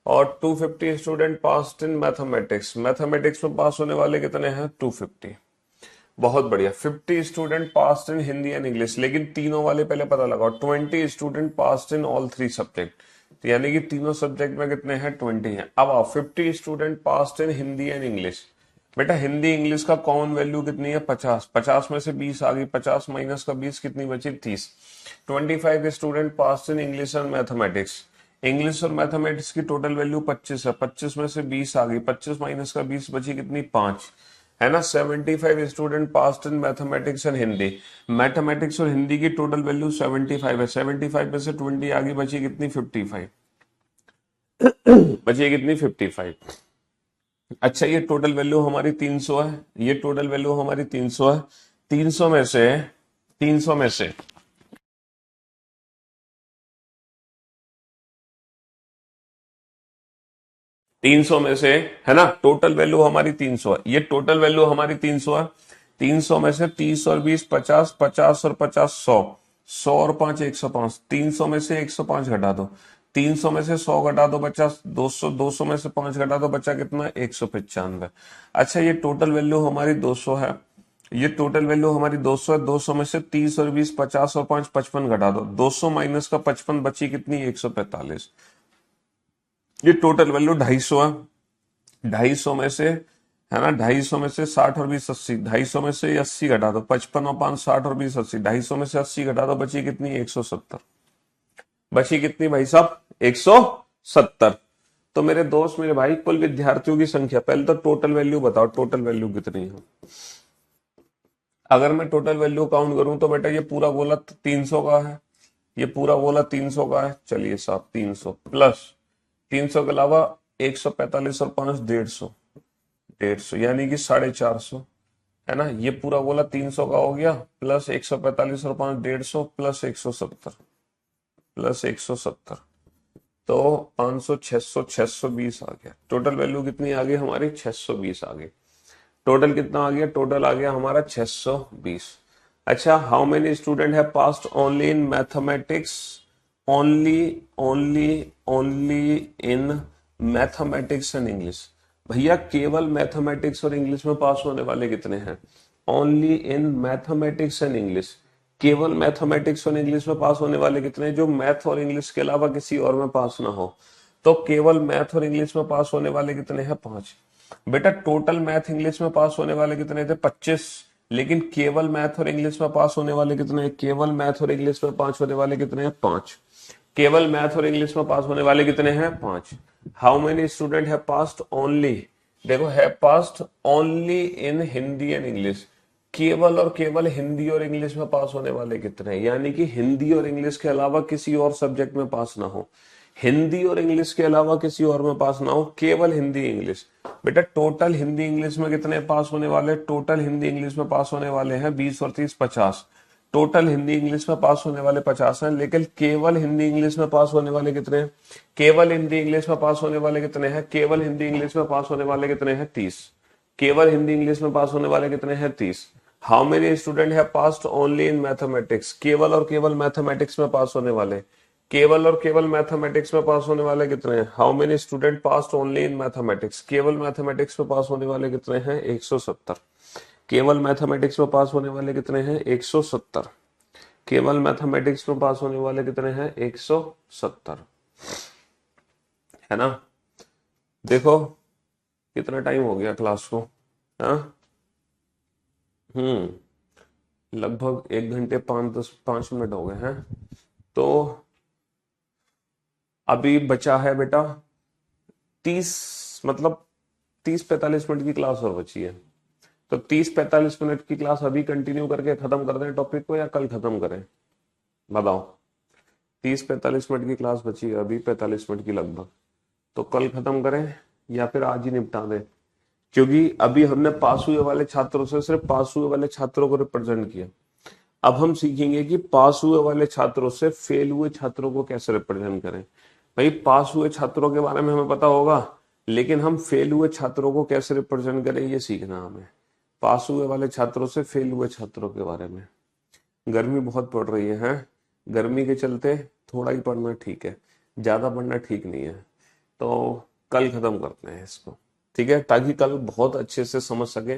और 250 student pass in mathematics, mathematics में पास होने वाले कितने हैं? 250। बहुत बढ़िया। 50 student pass in Hindi and English, लेकिन तीनों वाले पहले पता लगाओ। 20 student pass in all 3 subject, तो यानी कि तीनों सब्जेक्ट में कितने हैं? 20 हैं। अब आओ, 50 student pass in Hindi and English. बेटा हिंदी इंग्लिश का कॉमन वैल्यू कितनी है? 50। 50 में से 20 आ गई, 50 माइनस का 20 कितनी बची? 30। 25 student pass in English and mathematics, English और मैथमेटिक्स की टोटल वैल्यू 25 है। 25 में से 20 आ गई, 25 माइनस का 20 बची कितनी? 5, है ना। 75 student pass in mathematics and Hindi, mathematics और हिंदी की टोटल वैल्यू 75 है। 75 में से 20 आ गई, बची कितनी? 55, बची कितनी? 55। अच्छा, ये टोटल वैल्यू हमारी 300 है, ये टोटल वैल्यू हमारी 300 है। 300 में से 300 में से 300 में से, है ना, टोटल वैल्यू हमारी 300 है। ये टोटल वैल्यू हमारी 300 है। 300 में से 30 और 20 50, 50 और 50 100, 100 और 5 105। 300 में से 105 घटा दो, 300 में से 100 घटा दो बचा 200, 200 में से 5 घटा दो बचा कितना? 195। अच्छा, ये टोटल वैल्यू हमारी 200 है, ये टोटल वैल्यू हमारी 200 है। 200 में से 30 और 20 50 और 5 55 घटा दो, 200 माइनस का 55 बची कितनी? 145। ये टोटल वैल्यू 250 है। 250 में से, है ना, 250 में से 60 और 20 80, 250 में से 80 घटा दो, 55 और 5 60 और 20 80, 250 में से 80 घटा दो, बची कितनी? 170। बची कितनी भाई साहब? 170। तो मेरे दोस्त, मेरे भाई, कुल विद्यार्थियों की संख्या, पहले तो टोटल वैल्यू बताओ, टोटल वैल्यू कितनी है? अगर मैं टोटल वैल्यू काउंट करूं तो बेटा ये पूरा गोला 300 का है, ये पूरा गोला 300 का है। चलिए साहब, 300 प्लस 300 के अलावा 145 और 5 150, 150 यानी कि 450, है ना। ये पूरा गोला 300 का हो गया, प्लस 145 और 5 150, प्लस 170, प्लस 170, तो 500 600 620 आ गया। टोटल वैल्यू कितनी आ गई हमारी? 620 आ गई। टोटल कितना आ गया? टोटल आ गया हमारा 620। अच्छा, how many student have passed only in mathematics? Only, only, only in mathematics and English. भैया केवल मैथमेटिक्स और इंग्लिश में पास होने वाले कितने हैं? Only in mathematics and English, केवल मैथमेटिक्स और इंग्लिश में पास होने वाले कितने हैं? जो मैथ और इंग्लिश के अलावा किसी और में पास ना हो। तो केवल मैथ और इंग्लिश में पास होने वाले कितने हैं? 5। बेटा टोटल मैथ इंग्लिश में पास होने वाले कितने थे? 25। लेकिन केवल मैथ और इंग्लिश में पास होने वाले कितने हैं? केवल मैथ और इंग्लिश में पास होने वाले कितने हैं? 5। केवल मैथ और इंग्लिश में पास होने वाले कितने हैं? 5। How many student have passed only, देखो, have passed only in Hindi and English, केवल और केवल हिंदी और इंग्लिश में पास होने वाले कितने हैं? यानी कि हिंदी और इंग्लिश के अलावा किसी और सब्जेक्ट में पास ना हो, हिंदी और इंग्लिश के अलावा किसी और में पास ना हो, केवल हिंदी इंग्लिश। बेटा टोटल हिंदी इंग्लिश में कितने पास होने वाले? टोटल हिंदी इंग्लिश में पास होने वाले हैं 20 और 30 50। टोटल हिंदी इंग्लिश में पास होने वाले 50 हैं, लेकिन केवल हिंदी इंग्लिश में पास होने वाले कितने हैं? केवल हिंदी इंग्लिश में पास होने वाले कितने हैं? केवल हिंदी इंग्लिश में पास होने वाले कितने हैं? 30। केवल हिंदी इंग्लिश में पास होने वाले कितने हैं? 30। How many student have passed only in mathematics, केवल और केवल मैथमेटिक्स में पास होने वाले, केवल और केवल मैथमेटिक्स में पास होने वाले कितने हैं? How many student passed only in mathematics, केवल मैथमेटिक्स में पास होने वाले कितने हैं? 170। केवल मैथमेटिक्स में पास होने वाले कितने हैं? 170। केवल मैथमेटिक्स में पास होने वाले कितने हैं? 170, है ना। देखो कितना टाइम हो गया क्लास को, हाँ। लगभग 1 घंटे 5 मिनट हो गए हैं। तो अभी बचा है बेटा मतलब 30-45 मिनट की क्लास और बची है। तो 30-45 मिनट की क्लास अभी कंटिन्यू करके खत्म कर दें टॉपिक को, या कल खत्म करें? बताओ। 30-45 मिनट की क्लास बची है अभी, 45 मिनट की लगभग। तो कल खत्म करें या फिर आज ही निपटा दें? क्योंकि अभी हमने पास हुए वाले छात्रों से सिर्फ पास हुए वाले छात्रों को रिप्रेजेंट किया। अब हम सीखेंगे कि पास हुए वाले छात्रों से फेल हुए छात्रों को कैसे रिप्रेजेंट करें। भाई पास हुए छात्रों के बारे में हमें पता होगा, लेकिन हम फेल हुए छात्रों को कैसे रिप्रेजेंट करें ये सीखना हमें। पास हुए वाले छात्रों से फेल हुए छात्रों के बारे में। गर्मी बहुत पड़ रही है, हैं? गर्मी के चलते थोड़ा ही पढ़ना ठीक है, ज्यादा पढ़ना ठीक नहीं है। तो कल खत्म करते हैं इसको, ठीक है, ताकि कल बहुत अच्छे से समझ सके।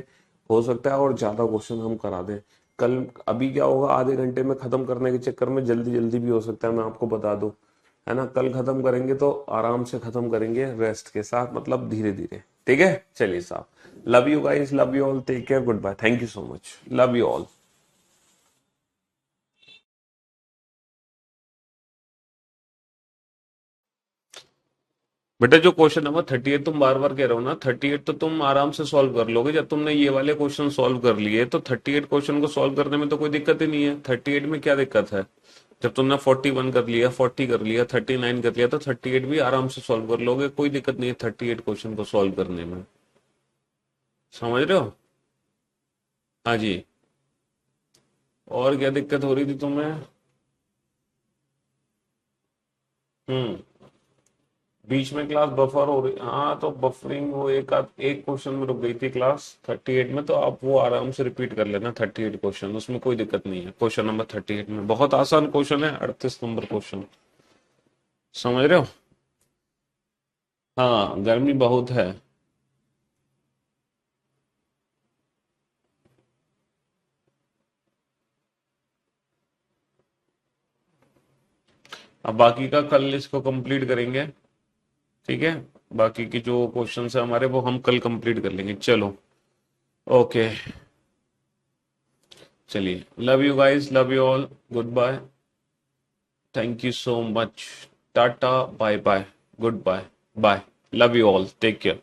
हो सकता है और ज्यादा क्वेश्चन हम करा दें कल। अभी क्या होगा, आधे घंटे में खत्म करने के चक्कर में जल्दी जल्दी भी हो सकता है, मैं आपको बता दूं, है ना। कल खत्म करेंगे तो आराम से खत्म करेंगे, रेस्ट के साथ, मतलब धीरे धीरे, ठीक है। चलिए साहब, love you guys, love you all, take care, good bye, thank you so much, love you all. बेटा जो क्वेश्चन नंबर 38 तुम बार बार कह रहे हो ना, 38 तो तुम आराम से सॉल्व कर लोगे जब तुमने ये वाले क्वेश्चन सॉल्व कर लिए। तो 38 क्वेश्चन को सॉल्व करने में तो कोई दिक्कत ही नहीं है। 38 में क्या दिक्कत है? जब तुमने 41 कर लिया, 40 कर लिया, 39 कर लिया, तो 38 भी आराम से सॉल्व कर लोगे, कोई दिक्कत नहीं है 38 क्वेश्चन को सॉल्व करने में। समझ रहे हो? हाँ जी। और क्या दिक्कत हो रही थी तुम्हें? हम्म। बीच में क्लास बफर हो रही, हाँ तो बफरिंग वो एक क्वेश्चन में रुक गई थी क्लास 38 में, तो आप वो आराम से रिपीट कर लेना 38 क्वेश्चन, उसमें कोई दिक्कत नहीं है। क्वेश्चन नंबर 38 में बहुत आसान क्वेश्चन है, 38 नंबर क्वेश्चन। समझ रहे हो? हाँ गर्मी बहुत है। अब बाकी का कल इसको कंप्लीट करेंगे, ठीक है। बाकी की जो क्वेश्चन है हमारे वो हम कल कंप्लीट कर लेंगे। चलो ओके, चलिए, love you guys, love you all, good bye, thank you so much, टाटा, bye bye, good bye, bye, love you all, take care.